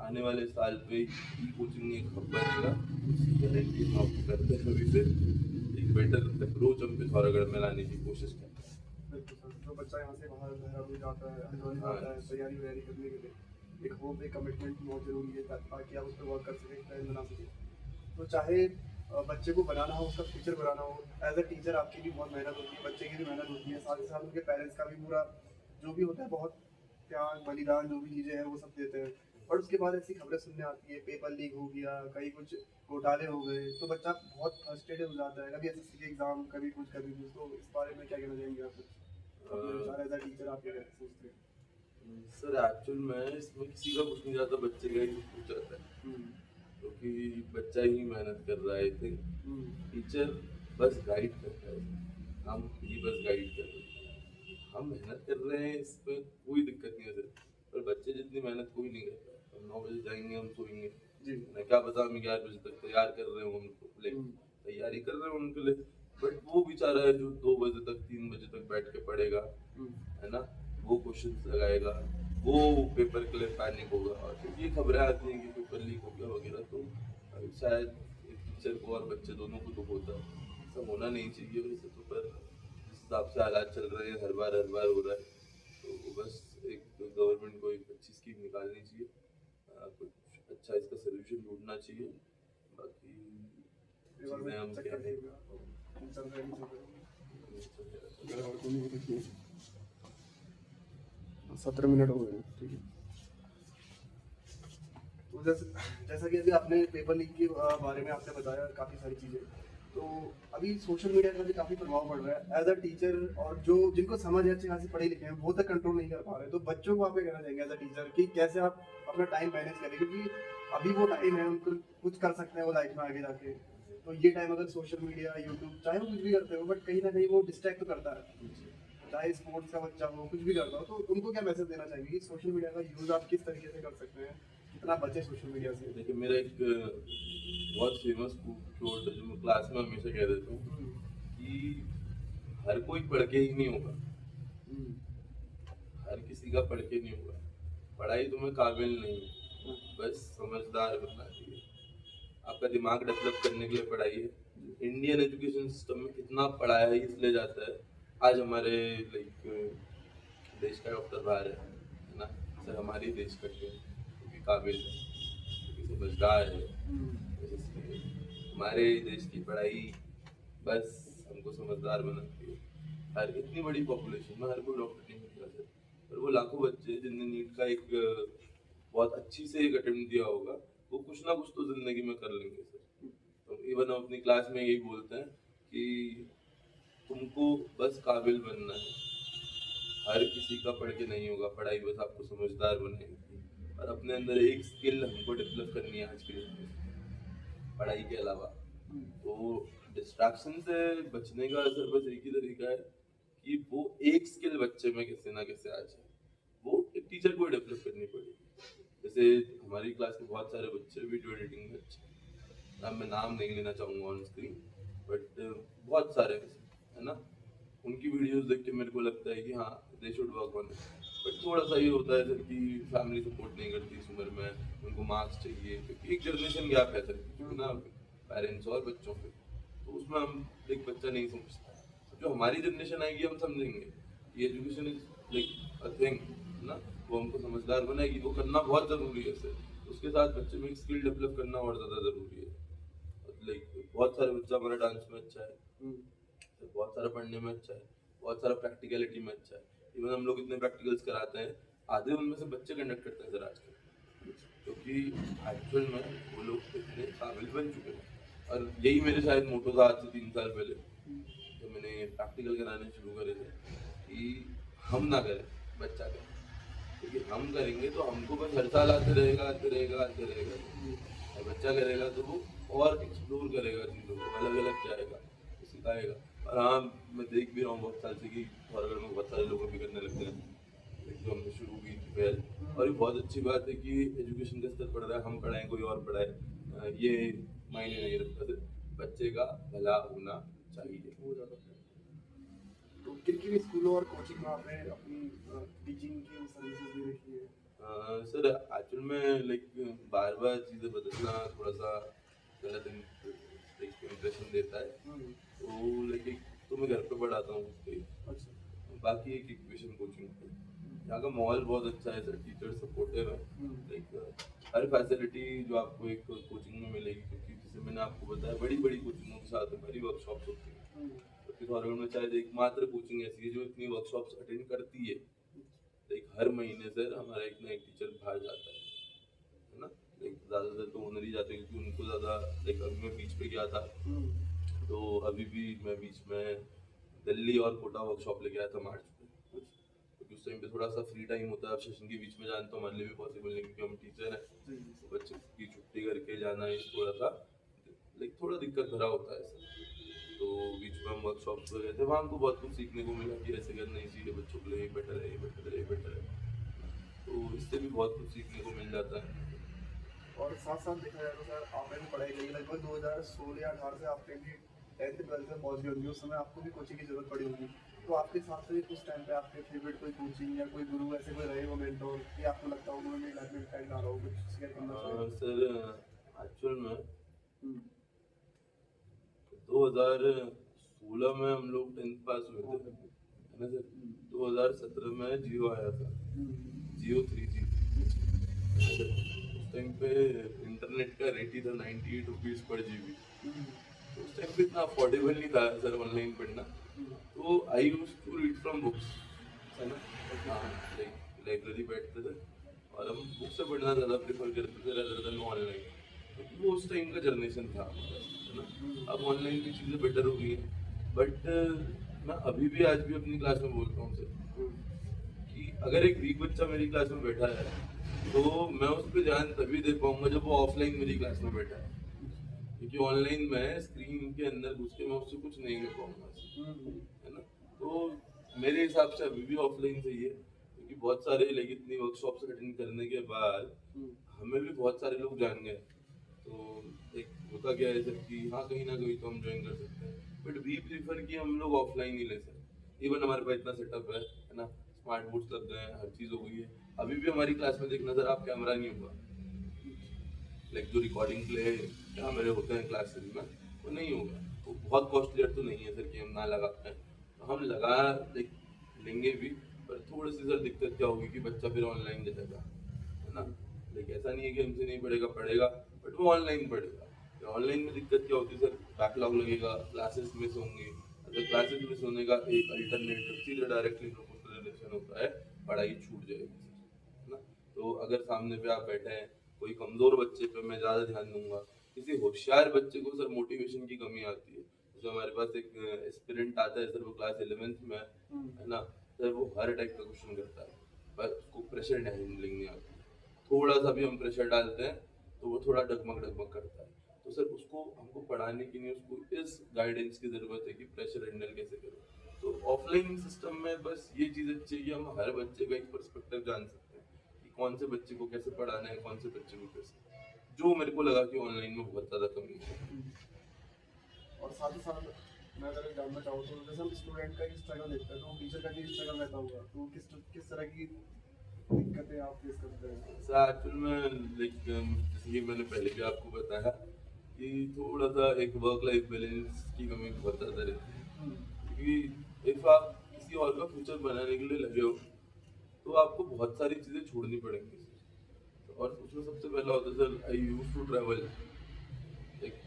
आने वाले साल पे ई कोचिंग एक हब बनेगा, उसकी गारंटी हम आपको करते हैं अभी से। एक बेटर अप्रोच हम पिथौरागढ़ में लाने की कोशिश करते हैं। बिल्कुल सर, जो बच्चा यहाँ से बाहर देहरादून जाता है, हरिद्वार जाता है तैयारी वैयारी करने के लिए, एक होप, एक कमिटमेंट बहुत ज़रूरी है ताकि आप उस पर वर्क कर सकें, प्लान बना सकें। तो चाहे बच्चे को बनाना हो, उसका फ्यूचर बनाना हो, एज अ टीचर आपकी भी बहुत मेहनत होती है, बच्चे की भी मेहनत होती है, साथ ही साथ उनके पेरेंट्स का भी पूरा जो भी होता है, बहुत त्याग बलिदान जो भी चीज़ें हैं वो सब देते हैं। और उसके बाद ऐसी खबरें सुनने आती है, पेपर लीक हो गया, कहीं कुछ घोटाले हो गए, तो बच्चा बहुत फ्रस्ट्रेटेड हो जाता है, कभी एसएससी के एग्जाम, कभी कुछ कभी कुछ। तो इस बारे में क्या कहना चाहेंगे आप? अपने विचार एज अ टीचर आप क्या सोचते हैं? सर एक्चुअल में इसमें किसी का कुछ नहीं जाता, बच्चे का ही सब कुछ जाता है, क्योंकि बच्चा ही मेहनत कर रहा है। आई थिंक टीचर बस गाइड करता है, हम ही बस गाइड कर रहे हैं, हम मेहनत कर रहे हैं, इसमें कोई दिक्कत नहीं है सर। पर बच्चे जितनी मेहनत कोई नहीं करता है। हम 9 बजे जाएंगे, हम सोएंगे, मैं क्या पता हम 11 बजे तक तैयार कर रहे हो उनको, तैयारी कर रहे हो उनके लिए। बट वो बेचारा है जो 2 बजे तक, 3 बजे तक बैठ के पढ़ेगा, है ना, वो क्वेश्चंस लगाएगा, वो पेपर के लिए पैनिक होगा, और फिर ये खबरें आती हैं कि पेपर लीक हो गया वगैरह। तो शायद एक टीचर को और बच्चे दोनों को दुख होता है। ऐसा होना नहीं चाहिए वैसे तो, पर जिस हिसाब से हालात चल रहे हैं, हर बार हो रहा है, तो बस एक गवर्नमेंट को एक अच्छी स्कीम निकालनी चाहिए, कुछ अच्छा इसका सोल्यूशन ढूंढना चाहिए। बाकी चीज़ें हम कह रहे हैं 17 मिनट हो गए, ठीक है। तो जैसा कि अभी आपने पेपर लीक के बारे में आपने बताया काफ़ी सारी चीज़ें, तो अभी सोशल मीडिया का भी काफ़ी प्रभाव पड़ रहा है एज अ टीचर, और जो जिनको समझ है, अच्छे खासी पढ़े लिखे हैं, वो तक कंट्रोल नहीं कर पा रहे। तो बच्चों को आप क्या कहना चाहेंगे एज अ टीचर कि कैसे आप अपना टाइम मैनेज करें, क्योंकि अभी वो टाइम है, उनको कुछ कर सकते हैं वो लाइफ में आगे जाके। तो ये टाइम अगर सोशल मीडिया, यूट्यूब, चाहे वो कुछ भी करते हो, बट कहीं ना कहीं वो डिस्ट्रैक्ट तो करता है, चाहे स्पोर्ट्स का बच्चा हो, कुछ भी करता हो। तो उनको क्या मैसेज देना चाहिए कि सोशल मीडिया का यूज़ आप किस तरीके से कर सकते हैं, कितना बचे सोशल मीडिया से? देखिए, मेरा एक बहुत फेमस कोट है जो मैं क्लास में हमेशा कह देता हूँ कि हर कोई पढ़ के ही नहीं होगा, हर किसी का पढ़ के नहीं होगा। पढ़ाई तुम्हें काबिल नहीं है, बस समझदार बनना चाहिए। आपका दिमाग डेवलप करने के लिए पढ़ाई है। इंडियन एजुकेशन सिस्टम में इतना पढ़ाया ही इसलिए जाता है, आज हमारे लाइक देश का डॉक्टर बाहर है ना सर, हमारे देश का क्योंकि काबिल है, क्योंकि समझदार है, इसलिए हमारे देश की पढ़ाई बस हमको समझदार बनाती है। हर इतनी बड़ी पॉपुलेशन में हर कोई डॉक्टर नहीं बनता सर, पर वो लाखों बच्चे जिनने नीट का एक बहुत अच्छी से एक अटेम्प्ट दिया होगा, वो कुछ ना कुछ तो जिंदगी में कर लेंगे सर। तो इवन हम अपनी क्लास में यही बोलते हैं कि तुमको बस काबिल बनना है, हर किसी का पढ़ के नहीं होगा, पढ़ाई बस आपको समझदार बनाएगी। और अपने अंदर एक स्किल हमको डेवलप करनी है आज के लिए पढ़ाई के अलावा। तो डिस्ट्रैक्शन से बचने का असर बस एक ही तरीका है कि वो एक स्किल बच्चे में कैसे ना कैसे आ जाए, वो एक टीचर को डेवलप करनी पड़ेगी। जैसे हमारी क्लास के बहुत सारे बच्चे वीडियो एडिटिंग में अच्छे, अब मैं नाम नहीं लेना चाहूँगा ऑन स्क्रीन, बट बहुत सारे है ना, उनकी वीडियोस देख के मेरे को लगता है कि हाँ they should work on it. But थोड़ा सा ये होता है सर कि फैमिली सपोर्ट नहीं करती इस उम्र में, उनको मार्क्स चाहिए, क्योंकि एक जनरेशन गैप है सर ना, पेरेंट्स और बच्चों पे। तो उसमें हम एक बच्चा नहीं समझता, जो हमारी जनरेशन आएगी हम समझेंगे कि education is like a thing ना, वो हमको समझदार बनाएगी, वो करना बहुत ज़रूरी है सर। उसके साथ बच्चे में एक स्किल डेवलप करना और ज़्यादा ज़रूरी है। लाइक बहुत सारे बच्चा हमारा डांस में अच्छा है, बहुत सारा पढ़ने में अच्छा है, बहुत सारा प्रैक्टिकलिटी में अच्छा है। इवन हम लोग इतने प्रैक्टिकल्स कराते हैं, आधे उनमें से बच्चे कंडक्ट करते हैं सर आजकल, क्योंकि एक्चुअल में वो लोग इतने काबिल बन चुके हैं। और यही मेरे शायद मोटो था आज से 3 साल पहले, जब मैंने प्रैक्टिकल कराने शुरू करे थे, कि हम ना करें, बच्चा करें। क्योंकि हम करेंगे तो हमको बस हर साल आते रहेगा आते रहेगा आते रहेगा, और बच्चा करेगा तो वो और एक्सप्लोर करेगा चीज़ों को, अलग अलग जाएगा, सिखाएगा। और हाँ, मैं देख भी रहा हूँ बहुत साल से कि फॉरवर्ड में बहुत सारे लोग अभी करने लगते हैं, लाइक जो हमने शुरू की थी पहल। और ये बहुत अच्छी बात है कि एजुकेशन का स्तर बढ़ रहा है, हम पढ़ाएं कोई और पढ़ाए, ये मायने नहीं रखता, सिर्फ बच्चे का भला होना चाहिए। वो ज़्यादा है। तो किन किन स्कूलों और कोचिंग में आपने अपनी टीचिंग की सर्विसेज दे रखी है? सर एक्चुअल में लाइक बार बार चीज़ें बदलना थोड़ा सा गलत इम्प्रेशन देता है। तो लाइक एक तो मैं घर पे पढ़ाता हूँ कहीं, अच्छा। बाकी एक इक्वेशन कोचिंग पे। यहाँ का माहौल बहुत अच्छा है सर, टीचर सपोर्टिव है, लाइक हर फैसिलिटी जो आपको एक कोचिंग में मिलेगी, क्योंकि जैसे मैंने आपको बताया बड़ी बड़ी कोचिंगों के साथ हमारी वर्कशॉप्स होती हैं। तो पिथौरागढ़ में शायद एकमात्र कोचिंग ऐसी है जो इतनी वर्कशॉप्स अटेंड करती है। लाइक हर महीने सर हमारा एक ना एक टीचर बाहर जाता है ना। लाइक ज़्यादातर तो ओनर ही जाते हैं, क्योंकि उनको ज़्यादा, लाइक अभी मैं बीच पे गया था, तो अभी भी मैं बीच में दिल्ली और कोटा वर्कशॉप लेके आया था मार्च में, क्योंकि उस टाइम पे थोड़ा सा फ्री टाइम होता है। अब सेशन के बीच में जाना तो हमारे लिए भी पॉसिबल नहीं, क्योंकि हम टीचर हैं, तो बच्चे की छुट्टी करके जाना इस थोड़ा सा लाइक थोड़ा दिक्कत भरा होता है सर। तो बीच में हम वर्कशॉप्स पे गए थे, वहाँ हमको बहुत कुछ सीखने को मिला कि ऐसे करना चाहिए बच्चों के लिए, ये बेटर है, ये बेटर है, ये बेटर है। तो इससे भी बहुत कुछ सीखने को मिल जाता है। और साथ साथ देखा जाए तो सर आपने भी पढ़ाई करी, लगभग 2016 या 18 से आपने भी 10th 12th में पहुंच गए होंगे, उस समय आपको भी कोचिंग की जरूरत पड़ी होगी। तो आपके हिसाब से उस टाइम पे आपके फेवरेट कोई कोचिंग या कोई गुरु ऐसे कोई रहे हो मेंटोर, कि आपको लगता हो उन्होंने लाइफ में इम्पैक्ट डाला हो, कुछ शेयर करना चाहिए? सर एक्चुअल में हम्म। 2016 में हम लोग 10th पास हुए थे, है ना सर। 2017 में जियो आया था, जियो 3G। उस टाइम पे इंटरनेट का रेट ही था 98 रुपीज़ पर GB। तो उस टाइम पे इतना अफोर्डेबल नहीं था सर ऑनलाइन पढ़ना, तो I use to read from books, है ना। हाँ, लाइक लाइब्रेरी बैठते थे और हम बुक से पढ़ना ज़्यादा प्रेफर करते थे rather than ऑनलाइन, क्योंकि वो उस टाइम का जनरेशन था हमारा, है ना। अब ऑनलाइन की चीज़ें बेटर हो गई हैं, बट मैं अभी भी आज भी अपनी क्लास में बोलता हूँ सर कि अगर एक वीक बच्चा मेरी क्लास में बैठा है, तो मैं उस पर ध्यान तभी दे पाऊंगा जब वो ऑफलाइन मेरी क्लास में बैठा है, क्योंकि ऑनलाइन में स्क्रीन के अंदर घुस के मैं उससे कुछ नहीं कर पाऊंगा, है ना। तो मेरे हिसाब से अभी भी ऑफलाइन सही है, क्योंकि बहुत सारे लाइक इतनी वर्कशॉप्स अटेंड करने के बाद हमें भी बहुत सारे लोग जान गए। तो एक होता क्या है सर कि हाँ, कहीं ना कहीं तो हम ज्वाइन कर सकते हैं, बट वी प्रीफर कि हम लोग ऑफलाइन ही ले सर। इवन हमारे पास इतना सेटअप है ना, स्मार्ट बोर्ड्स लग गए हैं, हर चीज़ हो गई है। अभी भी हमारी क्लास में देखना सर, आप कैमरा नहीं होगा, लाइक जो रिकॉर्डिंग के लिए कैमरे होते हैं क्लासेस में, वो नहीं होगा। वो बहुत कॉस्टली तो नहीं है सर कि हम ना लगा पाएँ, तो हम लगा लाइक लेंगे भी, पर थोड़ी सी सर दिक्कत क्या होगी कि बच्चा फिर ऑनलाइन जाएगा, है ना। लाइक ऐसा नहीं है कि हमसे नहीं पढ़ेगा, पढ़ेगा, बट वो ऑनलाइन पढ़ेगा। ऑनलाइन में दिक्कत क्या होती है सर, बैकलॉग लगेगा, क्लासेस मिस होंगी। अगर क्लासेस मिस होने का एक अल्टरनेटिव सीधे डायरेक्टली प्रोपोर्शनल रिलेशन होता है, पढ़ाई छूट जाएगी सर, है ना। तो अगर सामने पे आप बैठे हैं, कोई कमजोर बच्चे पे मैं ज़्यादा ध्यान दूंगा, किसी होशियार बच्चे को सर मोटिवेशन की कमी आती है। जैसे हमारे पास एक एस्पिरेंट आता है सर, वो क्लास 11th में है ना सर, वो हर टाइप का क्वेश्चन करता है, बस उसको प्रेशर हैंडलिंग नहीं आती। थोड़ा सा भी हम प्रेशर डालते हैं तो वो थोड़ा डगमग डगमग करता है। तो सर उसको हमको पढ़ाने के लिए उसको इस गाइडेंस की ज़रूरत है कि प्रेशर हैंडल कैसे करें। तो ऑफलाइन सिस्टम में बस ये चीज़ अच्छी है कि हम हर बच्चे का एक पर्सपेक्टिव जान सकते हैं कि कौन से बच्चे को कैसे पढ़ाना है, कौन से बच्चे को कैसे, जो मेरे को लगा कि ऑनलाइन में बहुत ज़्यादा कमी है। और साथ ही साथ मैं अगर जानना चाहूँ तो जैसे हम स्टूडेंट का ही स्ट्रगल देखते हैं, तो टीचर का भी स्ट्रगल रहता होगा, तो किस तरह की दिक्कतें आप फेस करते हैं? सर एक्चुअल में लाइक जैसे कि मैंने पहले भी आपको बताया कि थोड़ा सा एक वर्क लाइफ बैलेंस की कमी बहुत ज़्यादा रहती है, क्योंकि इफ आप किसी और का फ्यूचर बनाने के लिए लगे हो, तो आपको बहुत सारी चीज़ें छोड़नी पड़ेंगी। और उसमें सबसे पहला होता है sir, I use to travel, एक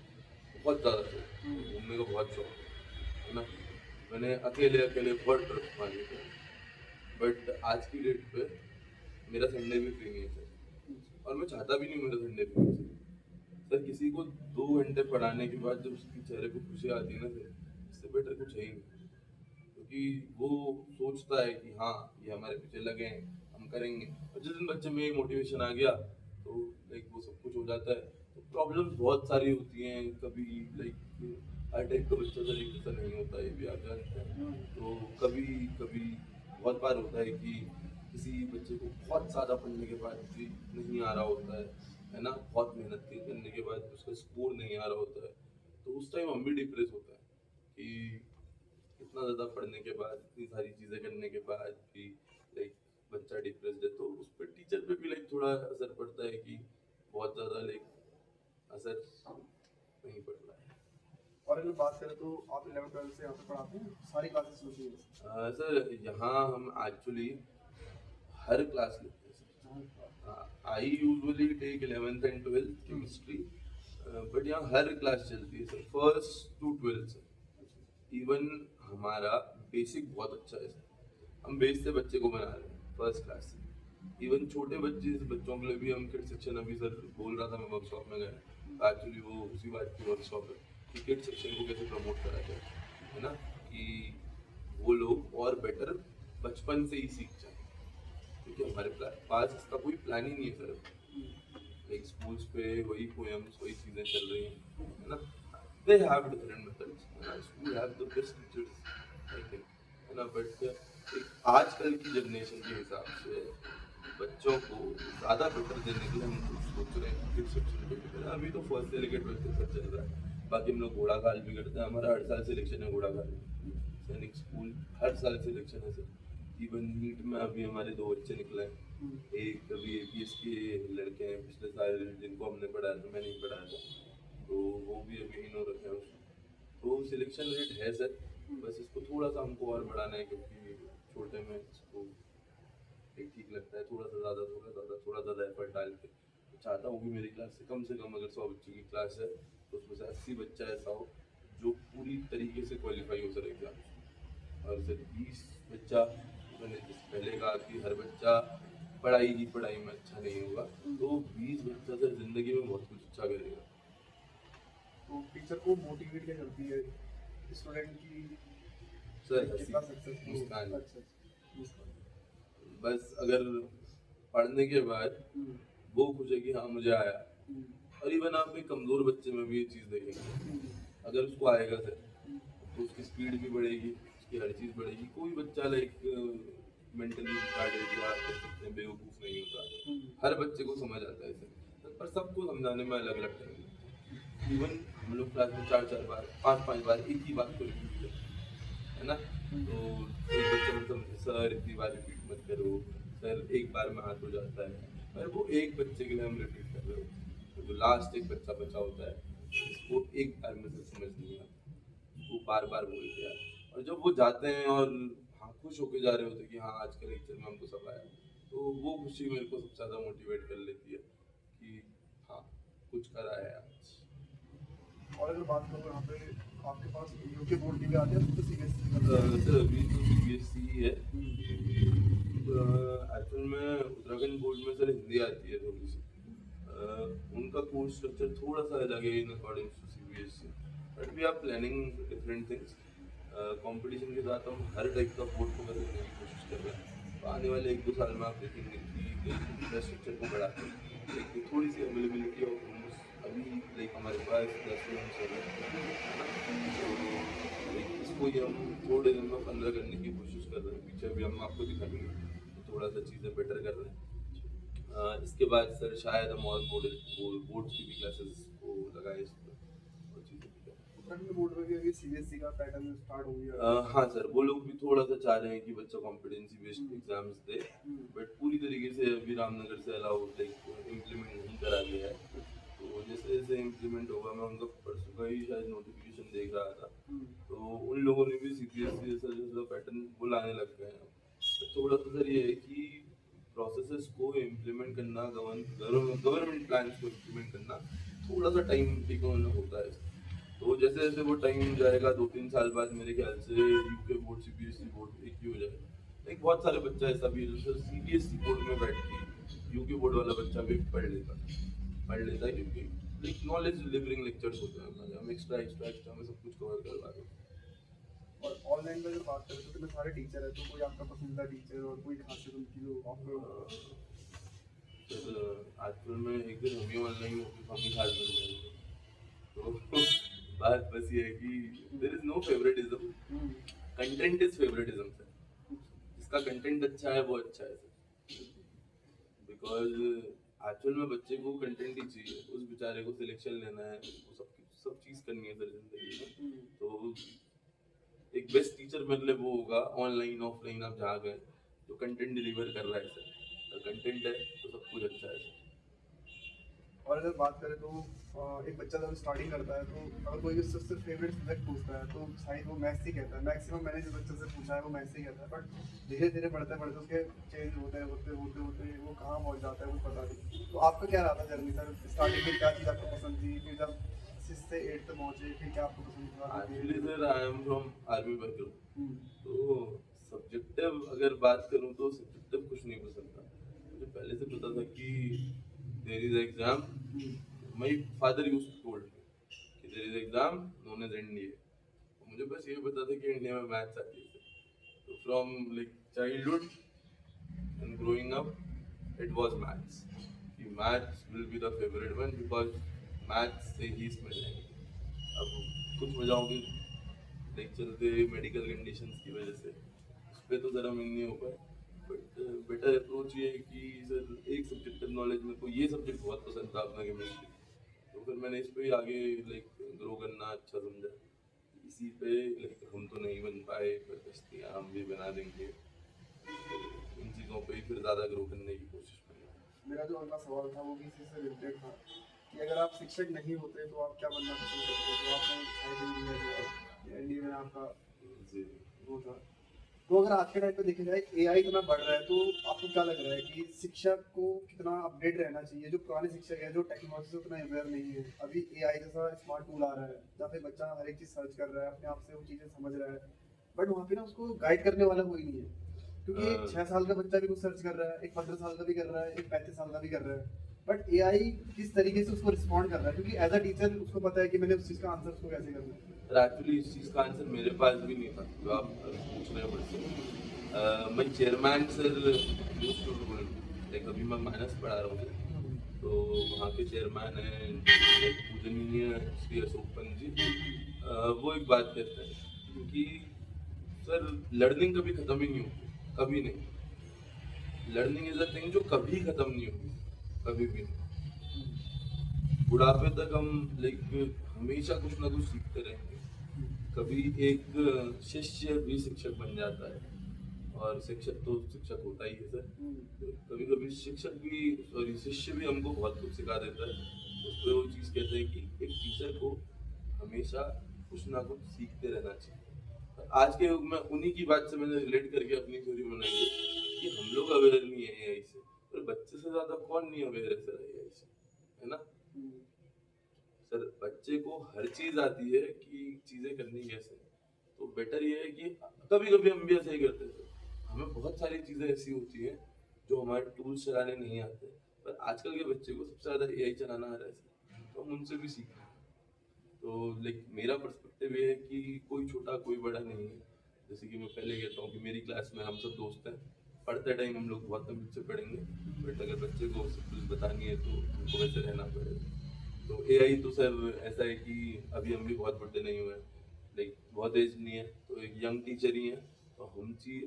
बहुत ज़्यादा शौक, घूमने का बहुत शौक है ना। मैंने अकेले अकेले बहुत ट्रिप मारी थे, बट आज की डेट पे मेरा संडे भी फ्री नहीं है सर, और मैं चाहता भी नहीं मेरा संडे फ्री हो सर। सर किसी को 2 घंटे पढ़ाने के बाद जब उसके चेहरे पे खुशी आती है ना सर, इससे बेटर कुछ है ही नहीं, क्योंकि वो सोचता है कि हाँ ये हमारे पीछे लगे हैं, हम करेंगे, और जिस दिन बच्चे में मोटिवेशन आ गया तो लाइक वो सब कुछ हो जाता है। तो प्रॉब्लम्स बहुत सारी होती हैं, कभी लाइक हर टाइप का बच्चा सर एक जैसा नहीं होता, ये भी आप जानते हैं। तो कभी कभी बहुत बार होता है कि किसी बच्चे को बहुत ज़्यादा पढ़ने के बाद भी नहीं आ रहा होता है ना, बहुत मेहनत करने के बाद उसका स्कोर नहीं आ रहा होता है, तो उस टाइम हम भी डिप्रेस होता है कि इतना ज़्यादा पढ़ने के बाद, इतनी सारी चीज़ें करने के बाद भी लाइक बच्चा डिप्रेस्ड है, तो उस पर टीचर पे भी लाइक थोड़ा असर पड़ता है कि बहुत ज़्यादा लाइक असर नहीं पड़ रहा है। और अगर बात करें तो आप 11th 12th से यहाँ पे पढ़ाते हैं, सारी क्लासेस होती है? सर यहाँ हम एक्चुअली हर क्लास लेते हैं sir. I usually take 11th and 12th chemistry, but यहाँ हर क्लास चलती है sir, first to 12th sir. Even हमारा बेसिक बहुत अच्छा है सर, हम बेस से बच्चे को बना रहे हैं फर्स्ट क्लास से। इवन छोटे बच्चों के लिए भी हम किड सेक्शन, अभी सर बोल रहा था मैं वर्कशॉप में गया, एक्चुअली वो उसी बात की वर्कशॉप है कि किड सेक्शन को कैसे प्रमोट करा जाए, है ना, कि वो लोग और बेटर बचपन से ही सीख जाए, क्योंकि हमारे पास इसका कोई प्लान ही नहीं है सर। लाइक स्कूल्स पे वही पोएम्स वही चीज़ें चल रही हैं, है ना, they have different methods, school have the best teachers I think, है ना, बट आजकल की जनरेशन के हिसाब से बच्चों को ज़्यादा बेटर देने के लिए हम कुछ सोच रहे हैं किड सेक्शन पे भी। अभी तो फर्स्ट से लेकर 12th तक चल रहा है, बाकी हम लोग घोड़ा खाल भी करते हैं, हमारा हर साल सिलेक्शन है घोड़ा खाल में, सैनिक स्कूल हर साल सिलेक्शन है सर। इवन नीट में अभी हमारे 2 बच्चे निकले हैं, एक अभी APS के लड़के हैं पिछले साल जिनको हमने पढ़ाया था, मैं नहीं पढ़ाया था, तो वो भी अभी इन हो रखे हैं उसमें। तो सिलेक्शन रेट है सर, बस इसको थोड़ा सा हमको और बढ़ाना है, क्योंकि छोटे में इसको एक ठीक लगता है, थोड़ा ज़्यादा एफर्ट डाल के तो चाहता हूँ कि मेरी क्लास से कम अगर 100 बच्चों की क्लास है तो उसमें से 80 बच्चा ऐसा हो जो पूरी तरीके से क्वालिफाई हो सर एग्जाम, और सर 20 बच्चा, मैंने जिस पहले कहा कि हर बच्चा पढ़ाई ही पढ़ाई में अच्छा नहीं होगा, तो 20 बच्चा सर जिंदगी में बहुत कुछ अच्छा करेगा। तो टीचर को मोटिवेट क्या करती है स्टूडेंट की, सर हंसी कितना सक्सेसफुल? मुस्कान, अच्छा, मुस्कान। बस अगर पढ़ने के बाद वो खुश है कि हाँ मुझे आया, और इवन आप एक कमज़ोर बच्चे में भी ये चीज़ देखेंगे, अगर उसको आएगा सर तो उसकी स्पीड भी बढ़ेगी, उसकी हर चीज़ बढ़ेगी। कोई बच्चा लाइक मेंटली रिटार्डेड या कह सकते हैं बेवकूफ़ नहीं होता, हर बच्चे को समझ आता है सर, पर सबको समझाने में अलग अलग टाइम लगता है। इवन हम लोग क्लास में 4-4 बार 5-5 बार एक ही बात को रिपीट करते हैं, है ना, तो एक बच्चा में समझे सर इतनी बार रिपीट मत करो सर, एक बार में हाथ हो जाता है, पर वो एक बच्चे के लिए हम रिपीट कर रहे होते हैं, तो जो लास्ट एक बच्चा बचा होता है जिसको एक बार में से समझ नहीं आता, वो बार बार बोलते हैं, और जब वो जाते हैं और हाँ खुश होके जा रहे होते हैं कि हाँ आज के लेक्चर में हमको सब आया, तो वो खुशी मेरे को सबसे ज़्यादा मोटिवेट कर लेती है कि हाँ कुछ करा है आज। और अगर बात करूँ यहाँ पे आपके पास यूके बोर्ड की भी आती है तो CBSE सर अभी तो CBSE ही है, एक्चुअल में उत्तराखंड बोर्ड में सर हिंदी आती है थोड़ी सी, उनका कोर्स स्ट्रक्चर थोड़ा सा अलग है in according to CBSE, but we are planning different things. Competition के साथ हम हर टाइप का बोर्ड को करने की कोशिश कर रहे हैं, तो आने वाले 1-2 साल में आप देखेंगे कि इंफ्रास्ट्रक्चर को बढ़ाते हैं एक थोड़ी सी अवेलेबिलिटी ऑफ रूम्स, अभी लाइक हमारे पास 10 रूम्स है, तो लाइक इसको ही हम थोड़े दिन में 15 करने की कोशिश कर रहे हैं, पीछे अभी हम आपको दिखाएंगे, तो थोड़ा सा चीज़ें बेटर कर रहे हैं। इसके बाद सर शायद हम और बोर्ड्स की भी क्लासेस को लगाए इस पर, और चीज़ें भी करें। उत्तराखंड बोर्ड में भी अभी CBSE का पैटर्न स्टार्ट हो गया। हाँ सर, वो लोग भी थोड़ा सा चाह रहे हैं कि बच्चा competency based exams they, but पूरी तरीके से अभी रामनगर से अलाउ लाइक इम्प्लीमेंट नहीं करा गया है, तो जैसे जैसे इम्प्लीमेंट होगा, मैं उनका परसों का ही शायद नोटिफिकेशन देख रहा था, तो उन लोगों ने भी CBSE जैसा पैटर्न बुलाने लग गए हैं। तो थोड़ा सा सर ये है कि प्रोसेसेस को इम्प्लीमेंट करना, गवर्नमेंट प्लान्स को इम्प्लीमेंट करना थोड़ा सा टाइम टेकन होता है, तो जैसे जैसे वो टाइम जाएगा 2-3 साल बाद मेरे ख्याल से यूके बोर्ड सीबीएसई बोर्ड एक ही हो जाएगा। एक बहुत सारे बच्चा ऐसा भी है जो सीबीएसई बोर्ड में बैठ के यूके बोर्ड वाला बच्चा भी पढ़ लेता है क्योंकि लाइक नॉलेज डिलीवरिंग लेक्चर्स होते हैं हमारे, हम एक्स्ट्रा एक्स्ट्रा एक्स्ट्रा में सब कुछ कवर करवा देते हैं। और ऑनलाइन में जो बात करें तो तुम्हें सारे टीचर है, तो कोई आपका पसंदीदा टीचर और कोई खासियत उनकी जो आपको? फिर आजकल में एक दिन हम ही ऑनलाइन होकर हम ही खास बन जाएंगे। तो बात बस ये है कि there is no favouritism, content is favouritism sir. जिसका कंटेंट अच्छा है वो अच्छा है सर, बिकॉज एक्चुअल में बच्चे को कंटेंट ही चाहिए, उस बेचारे को सिलेक्शन लेना है, उसको सब चीज़ करनी है सर जिंदगी में। तो एक बेस्ट टीचर मतलब वो होगा ऑनलाइन ऑफलाइन आप जहाँ गए तो कंटेंट डिलीवर कर रहा है सर, कंटेंट है तो सब कुछ अच्छा है सर। और अगर बात करें तो एक बच्चा जब स्टार्टिंग करता है तो अगर कोई उससे उससे फेवरेट सब्जेक्ट पूछता है तो शायद वो मैथ्स ही कहता है। मैक्सिमम मैंने जो बच्चे से पूछा है वो मैथ्स ही कहता है, बट धीरे धीरे बढ़ते बढ़ते उसके चेंज होते वो कहाँ पहुँच जाता है कुछ पता नहीं। तो आपका क्या रहा था जर्नी सर? स्टार्टिंग में क्या चीज़ आपको पसंद थी, फिर जब 6 से 8 तक पहुँचे फिर क्या आपको पसंद था? Actually sir I am from army background, तो सब्जेक्टिव अगर बात करूँ तो सब्जेक्टिव कुछ नहीं पसंद था मुझे। पहले से पता था कि there is exam, my father used to told me कि there is exam known as NDA. मुझे बस ये पता था कि इंडिया में मैथ्स आती है। तो from like childhood and growing up it was maths, कि maths will be the favourite one because maths से ही इसमें जाएंगे। अब कुछ वजहों की लाइक चलते मेडिकल कंडीशंस की वजह से उस पर तो ज़रा नहीं हो पाए, बट बेटर अप्रोच ये है कि सर एक सब्जेक्टिव नॉलेज मेरे को ये सब्जेक्ट बहुत पसंद था अपना केमिस्ट्री, तो फिर मैंने इस पे ही आगे लाइक ग्रो करना अच्छा समझा। इसी पे लाइक हम तो नहीं बन पाए पर कश्तियाँ हम भी बना देंगे, तो इन चीज़ों पे ही फिर ज़्यादा ग्रो करने की कोशिश करेंगे। मेरा जो अगला सवाल था वो भी इसी से रिलेटेड था कि अगर आप शिक्षक नहीं होते तो आप क्या बनना पसंद करते? तो आपने शायद इंजीनियर में आपका जी वो था। तो अगर आज के टाइम पे देखा जाए एआई इतना बढ़ रहा है तो आपको क्या लग रहा है कि शिक्षक को कितना अपडेट रहना चाहिए? जो पुराने शिक्षक है जो टेक्नोलॉजी से उतना अवेयर नहीं है, अभी एआई जैसा स्मार्ट टूल आ रहा है जहाँ पे बच्चा हर एक चीज़ सर्च कर रहा है, अपने आप से वो चीज़ें समझ रहा है, बट वहाँ पे ना उसको गाइड करने वाला कोई नहीं है। क्योंकि एक 6 साल का बच्चा भी कुछ सर्च कर रहा है, एक 15 साल का भी कर रहा है, एक 35 साल का भी कर रहा है, बट एआई किस तरीके से उसको रिस्पॉन्ड कर रहा है, क्योंकि एज अ टीचर उसको पता है कि मैंने उस चीज़ का आंसर उसको कैसे करना है। सर एक्चुअली इस चीज़ का आंसर मेरे पास भी नहीं था जो आप पूछ रहे हैं मुझसे। मैं chairman sir used to do, like अभी मैं माइनस पढ़ा रहा हूँ तो वहाँ के चेयरमैन हैं लाइक पूजनीय श्री अशोक पंत जी। वो एक बात कहते हैं कि सर लर्निंग कभी ख़त्म ही नहीं होती, कभी नहीं। लर्निंग इज अ थिंग जो कभी ख़त्म नहीं होगी, कभी भी नहीं। बुढ़ापे तक हम लाइक हमेशा कुछ ना कुछ सीखते रहेंगे। कभी एक शिष्य भी शिक्षक बन जाता है, और शिक्षक तो शिक्षक होता ही है सर। तो कभी कभी शिक्षक भी सॉरी शिष्य भी हमको बहुत कुछ सिखा देता है। उस पर वो चीज़ कहते हैं कि एक टीचर को हमेशा कुछ ना कुछ सीखते रहना चाहिए। आज के युग में उन्हीं की बात से मैंने रिलेट करके अपनी थ्योरी बनाई है कि हम लोग अवेयर नहीं है एआई से, पर बच्चे से ज़्यादा कौन नहीं अवेयर है सर एआई से, है ना? सर बच्चे को हर चीज आती है कि चीजें करनी कैसे हैं। तो बेटर ये है कि कभी कभी हम भी ऐसे ही करते हैं सर। हमें बहुत सारी चीजें ऐसी होती हैं जो हमारे टूल्स चलाने नहीं आते, पर आजकल के बच्चे को सबसे ज्यादा एआई चलाना आ रहा है सर, तो हम उनसे भी सीखें। तो लाइक मेरा पर्सपेक्टिव ये है कि कोई छोटा कोई बड़ा नहीं है। जैसे कि मैं पहले कहता हूँ कि मेरी क्लास में हम सब दोस्त हैं, पढ़ते टाइम हम लोग बहुत तमीज से पढ़ेंगे, बट अगर बच्चे को सब कुछ बतानी है तो उनको वैसे रहना पड़ेगा। तो एआई तो सर ऐसा है कि अभी हम भी बहुत बड़े नहीं हुए हैं, लाइक बहुत एज नहीं है, तो एक यंग टीचर ही है। तो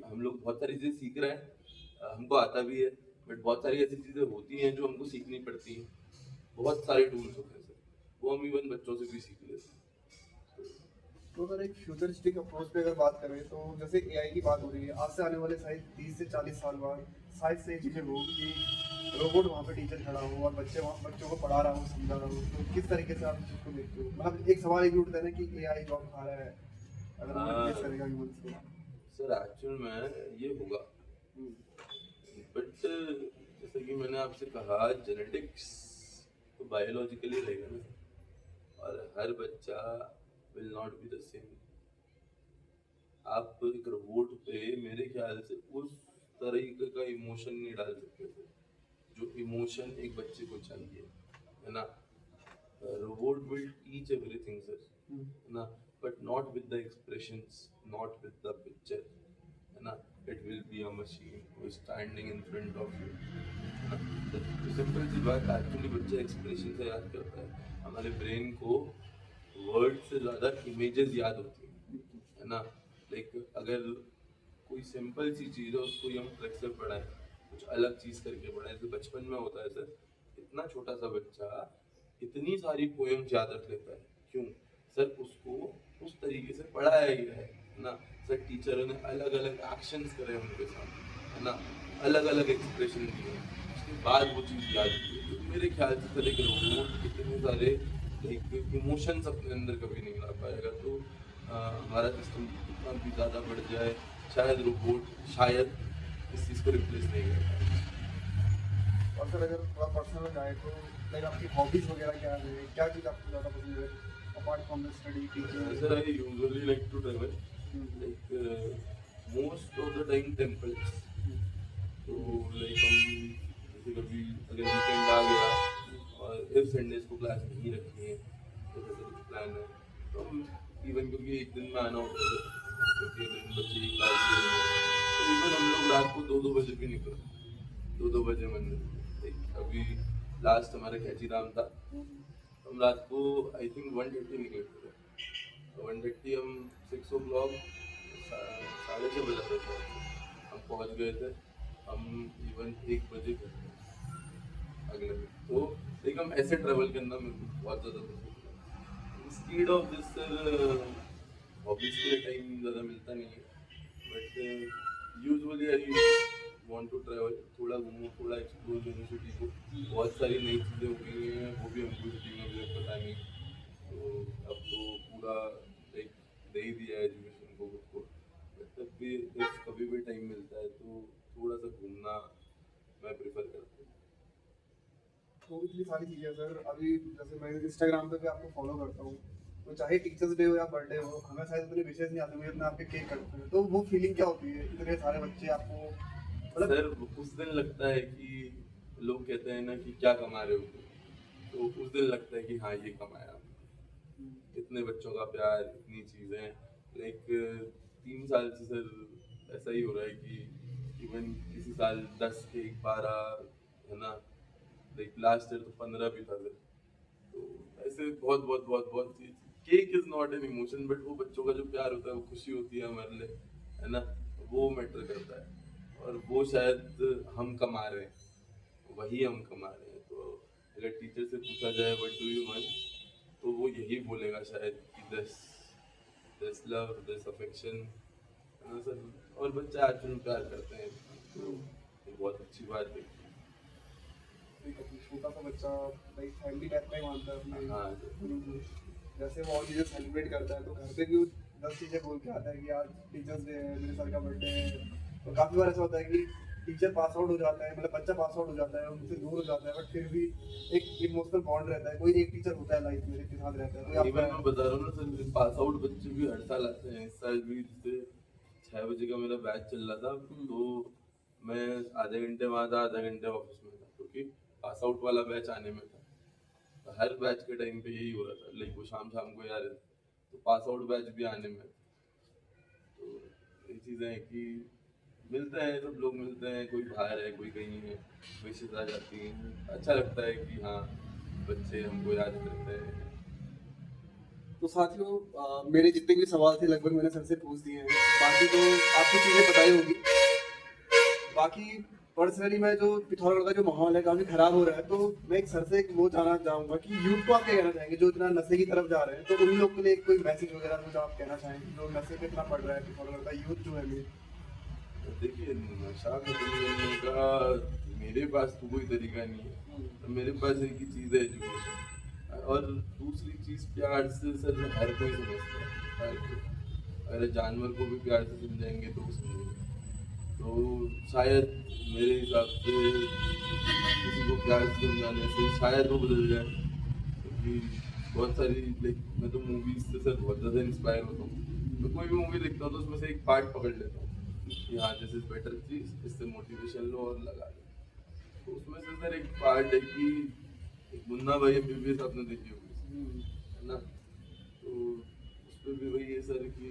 हम लोग बहुत सारी चीज़ें सीख रहे हैं, हमको आता भी है, बट बहुत सारी ऐसी चीज़ें होती हैं जो हमको सीखनी पड़ती हैं। बहुत सारे टूल्स होते हैं सर, वो हम इवन बच्चों से भी सीख लेते हैं। तो अगर एक फ्यूचरिस्टिक अप्रोच पे अगर बात करें तो जैसे एआई की बात हो रही है, आज से आने वाले शायद 30 से 40 साल बाद शायद से ये चीज़ें हो कि रोबोट वहाँ पे टीचर खड़ा हो और बच्चे वहाँ बच्चों को पढ़ा रहा हो, समझा रहा हो, तो किस तरीके से आप इस चीज़ को देखते हो? मतलब एक सवाल ये भी उठता है ना कि एआई जॉब खा रहा है, अगर वो रिप्लेस करेगा ह्यूमंस को। सर एक्चुअल में ये होगा, बट जैसे कि मैंने आपसे कहा जेनेटिक्स तो बायोलॉजिकली रहेगा ना, और हर बच्चा will not be the same. आप एक रोबोट पे मेरे ख्याल से उस तरीके का इमोशन नहीं डाल सकते थे जो इमोशन एक बच्चे को चाहिए, है ना. Robot will teach everything, sir, है ना, but not with the expressions, not with the picture, है ना. It will be a machine who is standing in front of you, है ना. तो सिंपल सी बात, एक्चुअली बच्चा एक्सप्रेशन से याद करता है. हमारे ब्रेन को वर्ड से ज़्यादा इमेजेस याद होती है ना. लाइक अगर कोई सिंपल सी चीज़ है उसको ही हम ट्रिक से पढ़ाएं, कुछ अलग चीज़ करके पढ़ाएं. तो बचपन में होता है सर, इतना छोटा सा बच्चा इतनी सारी पोएम्स याद रख लेता है. क्यों सर? उसको उस तरीके से पढ़ाया गया है ना. सर टीचरों ने अलग अलग एक्शंस करे उनके साथ, है ना, अलग अलग एक्सप्रेशन दिए, उसके बाद वो चीज़ याद की. तो मेरे ख्याल से सर एक रोबोट इतने सारे एक इमोशंस अपने अंदर कभी नहीं ला पाएगा. तो हमारा सिस्टम कितना भी ज़्यादा बढ़ जाए, शायद रोबोट शायद इस चीज़ को रिप्लेस नहीं कर पाए. और सर अगर थोड़ा पर्सनल जाए तो लाइक आपकी हॉबीज वगैरह क्या है, क्या चीज़ आपको ज़्यादा पसंद है apart from the study teaching? Sir, I usually like to travel, like most of the time temples. तो like हम जैसे कभी अगर वीकेंड आ गया और इफ संडेज को क्लास नहीं रखी है तो जैसे कुछ प्लान है तो हम इवन, क्योंकि एक दिन में आना होता है क्योंकि अगर बच्चे की क्लास तो इवन हम लोग रात को 2-2 बजे भी निकले, 2-2 बजे मंदिर. Like, अभी लास्ट हमारा कैची राम था, हम रात को आई थिंक 1:30 निकले थे. 1:30 हम 6 o'clock 6:30 बजा रहे थे, हम पहुंच गए थे. हम इवन 1 बजे घर गए अगले दिन. तो एक हम ऐसे ट्रेवल करना मेरे को बहुत ज़्यादा पसंद है. Instead of this sir hobbies के लिए टाइम ज़्यादा मिलता नहीं है, but usually I want to travel. थोड़ा घूमूं, थोड़ा एक्सप्लोर यूनिवर्सिटी को. बहुत सारी नई चीज़ें हो गई हैं, वो भी हमको सिटी में मुझे पता नहीं. तो अब तो पूरा लाइक दे ही दिया है एजुकेशन को खुद को. तब भी if कभी भी टाइम मिलता है तो थोड़ा सा घूमना मैं प्रेफर करता हूँ. तो इतनी सारी चीज़ें हैं सर. अभी जैसे मैं इंस्टाग्राम पे भी आपको फॉलो करता हूँ, तो चाहे टीचर्स डे हो या बर्थडे हो, हमें शायद इतने विशेष नहीं आते, मुझे इतना आपके केक कटते हैं. तो वो फीलिंग क्या होती है, इतने सारे बच्चे आपको मतलब? सर उस दिन लगता है कि लोग कहते हैं ना कि क्या कमा रहे हो तुम, तो उस दिन लगता है कि हाँ ये कमाया. इतने बच्चों का प्यार, इतनी चीज़ें. लाइक 3 साल से सर ऐसा ही हो रहा है कि इवन किसी साल 10 के 12, है ना. लाइक लास्ट ईयर तो 15 भी था सर. तो ऐसे बहुत बहुत बहुत बहुत चीज. Cake is not an emotion, but वो बच्चों का जो प्यार होता है, वो खुशी होती है हमारे लिए, है ना, वो मैटर करता है. और वो शायद हम कमा रहे हैं, वही हम कमा रहे हैं. तो अगर टीचर से पूछा जाए व्हाट डू यू अर्न, तो वो यही बोलेगा शायद कि दिस लव, दिस अफेक्शन, है ना सर. और बच्चे आज भी प्यार करते हैं, तो ये बहुत अच्छी बात है. एक अपनी छोटा सा बच्चा लाइक फैमिली टाइप का ही मानता है अपने. हाँ. जैसे वो और चीज़ें सेलिब्रेट करता है तो घर पे भी वो 10 चीज़ें बोल के आता है कि आज टीचर्स डे है, मेरे सर का बर्थडे है. तो काफ़ी बार ऐसा होता है कि टीचर पास आउट हो जाता है, मतलब बच्चा पास आउट हो जाता है, उनसे दूर हो जाता है, बट फिर भी एक इमोशनल बॉन्ड रहता है. कोई एक टीचर होता है लाइफ में जिसके साथ रहता है. कोई इवन आपका मैं बता रहा हूँ ना सर, पास आउट बच्चे भी हर साल आते हैं. इस साल भी जैसे 6 बजे का मेरा बैच चल रहा था, तो मैं आधे घंटे वहाँ था, आधा घंटे ऑफिस में था, क्योंकि पास आउट वाला बैच आने में था. तो हर बैच के टाइम पे यही हो रहा था, लाइक वो शाम शाम को यार, तो पास आउट बैच भी आने में. तो ये चीज़ें हैं कि मिलते हैं, सब लोग मिलते हैं, कोई बाहर है, कोई कहीं है, विशेष आ जाती हैं. अच्छा लगता है कि हाँ बच्चे हमको याद करते हैं. तो साथियों मेरे जितने भी सवाल थे लगभग मैंने सर से पूछ दिए हैं. बाकी तो आपको चीज़ें पता ही होगी. बाकी पर्सनली मैं जो पिथौरागढ़ का जो माहौल है काफ़ी ख़राब हो रहा है, तो मैं एक सर से एक वो जानना चाहूँगा कि यूथ को आप क्या कहना चाहेंगे जो इतना नशे की तरफ जा रहे हैं. तो उन लोग के लिए कोई मैसेज वगैरह कुछ आप कहना चाहेंगे जो नशे पे इतना पड़ रहा है पिथौरागढ़ का यूथ जो है मेरे? देखिए, नशा खत्म करने का मेरे पास तो कोई तरीका नहीं है. तो मेरे पास एक ही चीज़ है, एजुकेशन. और दूसरी चीज़ प्यार से सर हर कोई समझता है, हर कोई. अगर जानवर को भी प्यार से समझाएंगे तो वो समझेंगे. तो शायद मेरे हिसाब से किसी को प्यार से समझाने से शायद वो बदल जाए, क्योंकि बहुत सारी लाइक मैं तो मूवीज से सर बहुत ज़्यादा इंस्पायर होता हूँ। मैं कोई भी मूवी देखता हूँ तो उसमें से एक पार्ट पकड़ लेता हूँ कि हाँ दिस इज बेटर चीज, इससे मोटिवेशन लो और लगा लो। तो उसमें से सर एक पार्ट है कि एक मुन्ना भाई एमबीबीएस आपने देखी होगी, है ना? तो उसपे भी वही है सर कि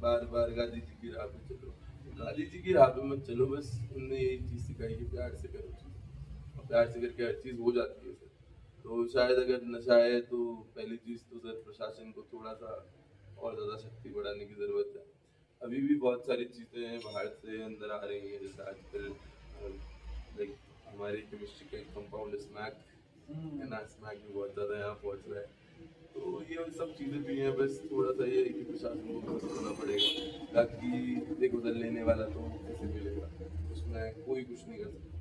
बार बार गांधी जी की राह पे चलो। गांधी जी की राह पे मत चलो, बस उनने यही चीज़ सिखाई कि प्यार से करो चीज़, और प्यार से करके हर चीज़ हो जाती है सर। तो शायद अगर नशा है तो पहली चीज़ तो सर प्रशासन को थोड़ा सा और ज़्यादा शक्ति बढ़ाने की ज़रूरत है। अभी भी बहुत सारी चीज़ें हैं बाहर से अंदर आ रही हैं, जैसे आजकल लाइक हमारी केमिस्ट्री का एक कंपाउंड स्मैक, है ना? स्मैक भी बहुत ज़्यादा यहाँ पहुँच रहा है। तो ये सब चीज़ें भी हैं, बस थोड़ा सा ये है कि प्रशासन को सख्त होना पड़ेगा, ताकि देखो सर लेने वाला तो कैसे मिलेगा, उसमें कोई कुछ नहीं कर सकता।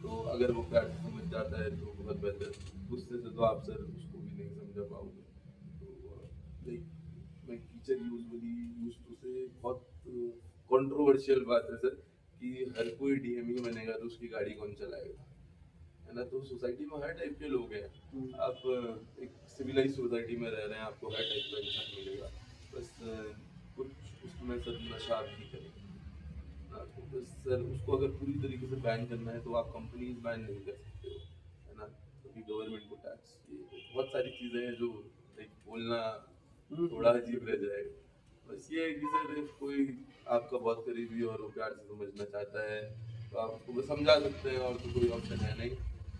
तो अगर वो प्यार से समझ जाता है तो बहुत बेहतर, गुस्से से तो आप सर उसको भी नहीं समझा पाओगे। तो लाइक मैं टीचर यूजुअली यूज टू से बहुत कंट्रोवर्शियल बात है सर कि हर कोई डीएम ही बनेगा तो उसकी गाड़ी कौन चलाएगा, है ना? तो सोसाइटी में हर टाइप के लोग हैं। आप एक सिविलाइज सोसाइटी में रह रहे हैं, आपको हर टाइप का इंसान मिलेगा। बस कुछ उसमें सर नशा भी करें, हाँ, तो बस सर उसको अगर पूरी तरीके से बैन करना है तो आप कंपनीज बैन नहीं कर सकते हो, है ना? क्योंकि गवर्नमेंट को टैक्स, ये बहुत सारी चीज़ें हैं जो लाइक बोलना थोड़ा अजीब रह जाएगा। बस ये है कि सर if कोई आपका बहुत करीबी और वो प्यार से समझना चाहता है तो आप उसको बस समझा सकते हैं, और तो कोई ऑप्शन है नहीं।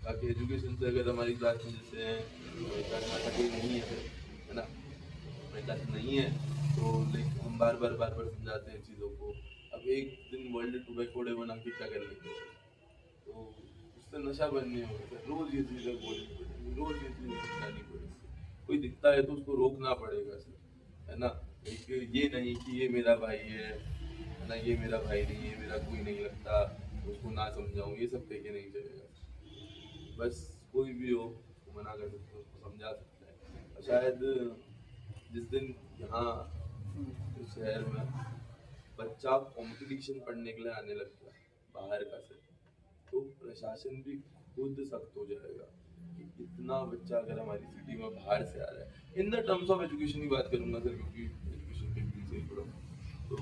बाकी एजुकेशन से अगर हमारी क्लास में जैसे हैं, हमारी क्लास में ऐसा कोई नहीं है सर, है ना? हमारी क्लास में नहीं है तो लाइक हम बार बार समझाते हैं चीज़ों को। अब एक दिन वर्ल्ड टोबैको डे बना के क्या कर लेंगे सर? तो उससे नशा बंद नहीं होगा सर, रोज़ ये चीज़ें बोलनी पड़ेगी, रोज़ ये चीज़ें समझानी पड़ेगी। कोई दिखता है तो उसको रोकना पड़ेगा सर, है ना? एक ये नहीं कि ये मेरा भाई है ना? ये मेरा भाई नहीं है, मेरा कोई नहीं लगता, तो उसको ना समझाऊँ, ये सब कह के नहीं चलेगा। बस कोई भी हो उसको मना कर सकते हैं, उसको समझा सकते हैं। और शायद जिस दिन यहाँ इस शहर में बच्चा कंपटीशन पढ़ने के लिए आने लग गया बाहर का सर, तो प्रशासन भी खुद सख्त हो जाएगा कि इतना बच्चा अगर हमारी सिटी में बाहर से आ रहा है, in the terms of education की बात करूंगा सर क्योंकि एजुकेशन के फील्ड से ही पढ़ा हूं। तो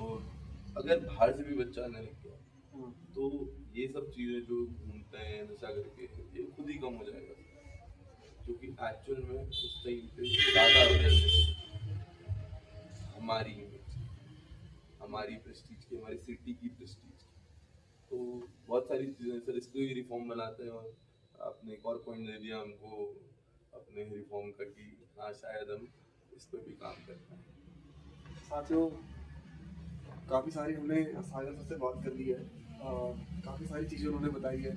अगर बाहर से भी बच्चा आने लग गया तो ये सब चीज़ें जो घूमते हैं नशा करके, ये खुद ही कम हो जाएगा, क्योंकि एक्चुअल में उस टाइम पे ज़्यादा अवेयरनेस हमारी इमेज, हमारी प्रेस्टीज की, हमारी सिटी की प्रेस्टीज की। तो बहुत सारी चीज़ें सर इसको ही रिफॉर्म बनाते हैं, और आपने एक और पॉइंट दे दिया हमको अपने रिफॉर्म का कि हाँ शायद हम इस पर भी काम करते हैं। साथियों, काफ़ी सारी हमने सागर सर से बात कर ली है, काफ़ी सारी चीज़ें उन्होंने बताई है।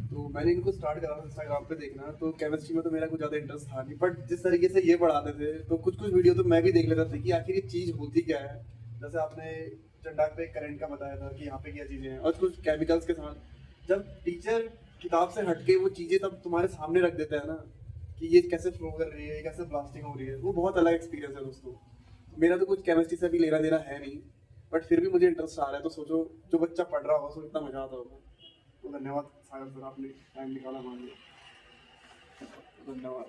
तो मैंने इनको स्टार्ट करा था इंस्टाग्राम पे देखना, तो केमिस्ट्री में तो मेरा कुछ ज़्यादा इंटरेस्ट था नहीं, बट जिस तरीके से ये पढ़ाते थे तो कुछ कुछ वीडियो तो मैं भी देख लेता था कि आखिर ये चीज़ होती क्या है। जैसे आपने चंडाक पे करंट का बताया था कि यहाँ पे क्या चीज़ें हैं, और कुछ केमिकल्स के साथ जब टीचर किताब से हट के वो चीज़ें तब तुम्हारे सामने रख देता है ना, कि ये कैसे फ्लो कर रही है, ये कैसे ब्लास्टिंग हो रही है, वो बहुत अलग एक्सपीरियंस है दोस्तों। मेरा तो कुछ केमिस्ट्री से भी लेना देना है नहीं, बट फिर भी मुझे इंटरेस्ट आ रहा है, तो सोचो जो बच्चा पढ़ रहा होगा उसको कितना मजा आता होगा। तो धन्यवाद सागर सर, आपने टाइम निकाला हमारे लिए। धन्यवाद।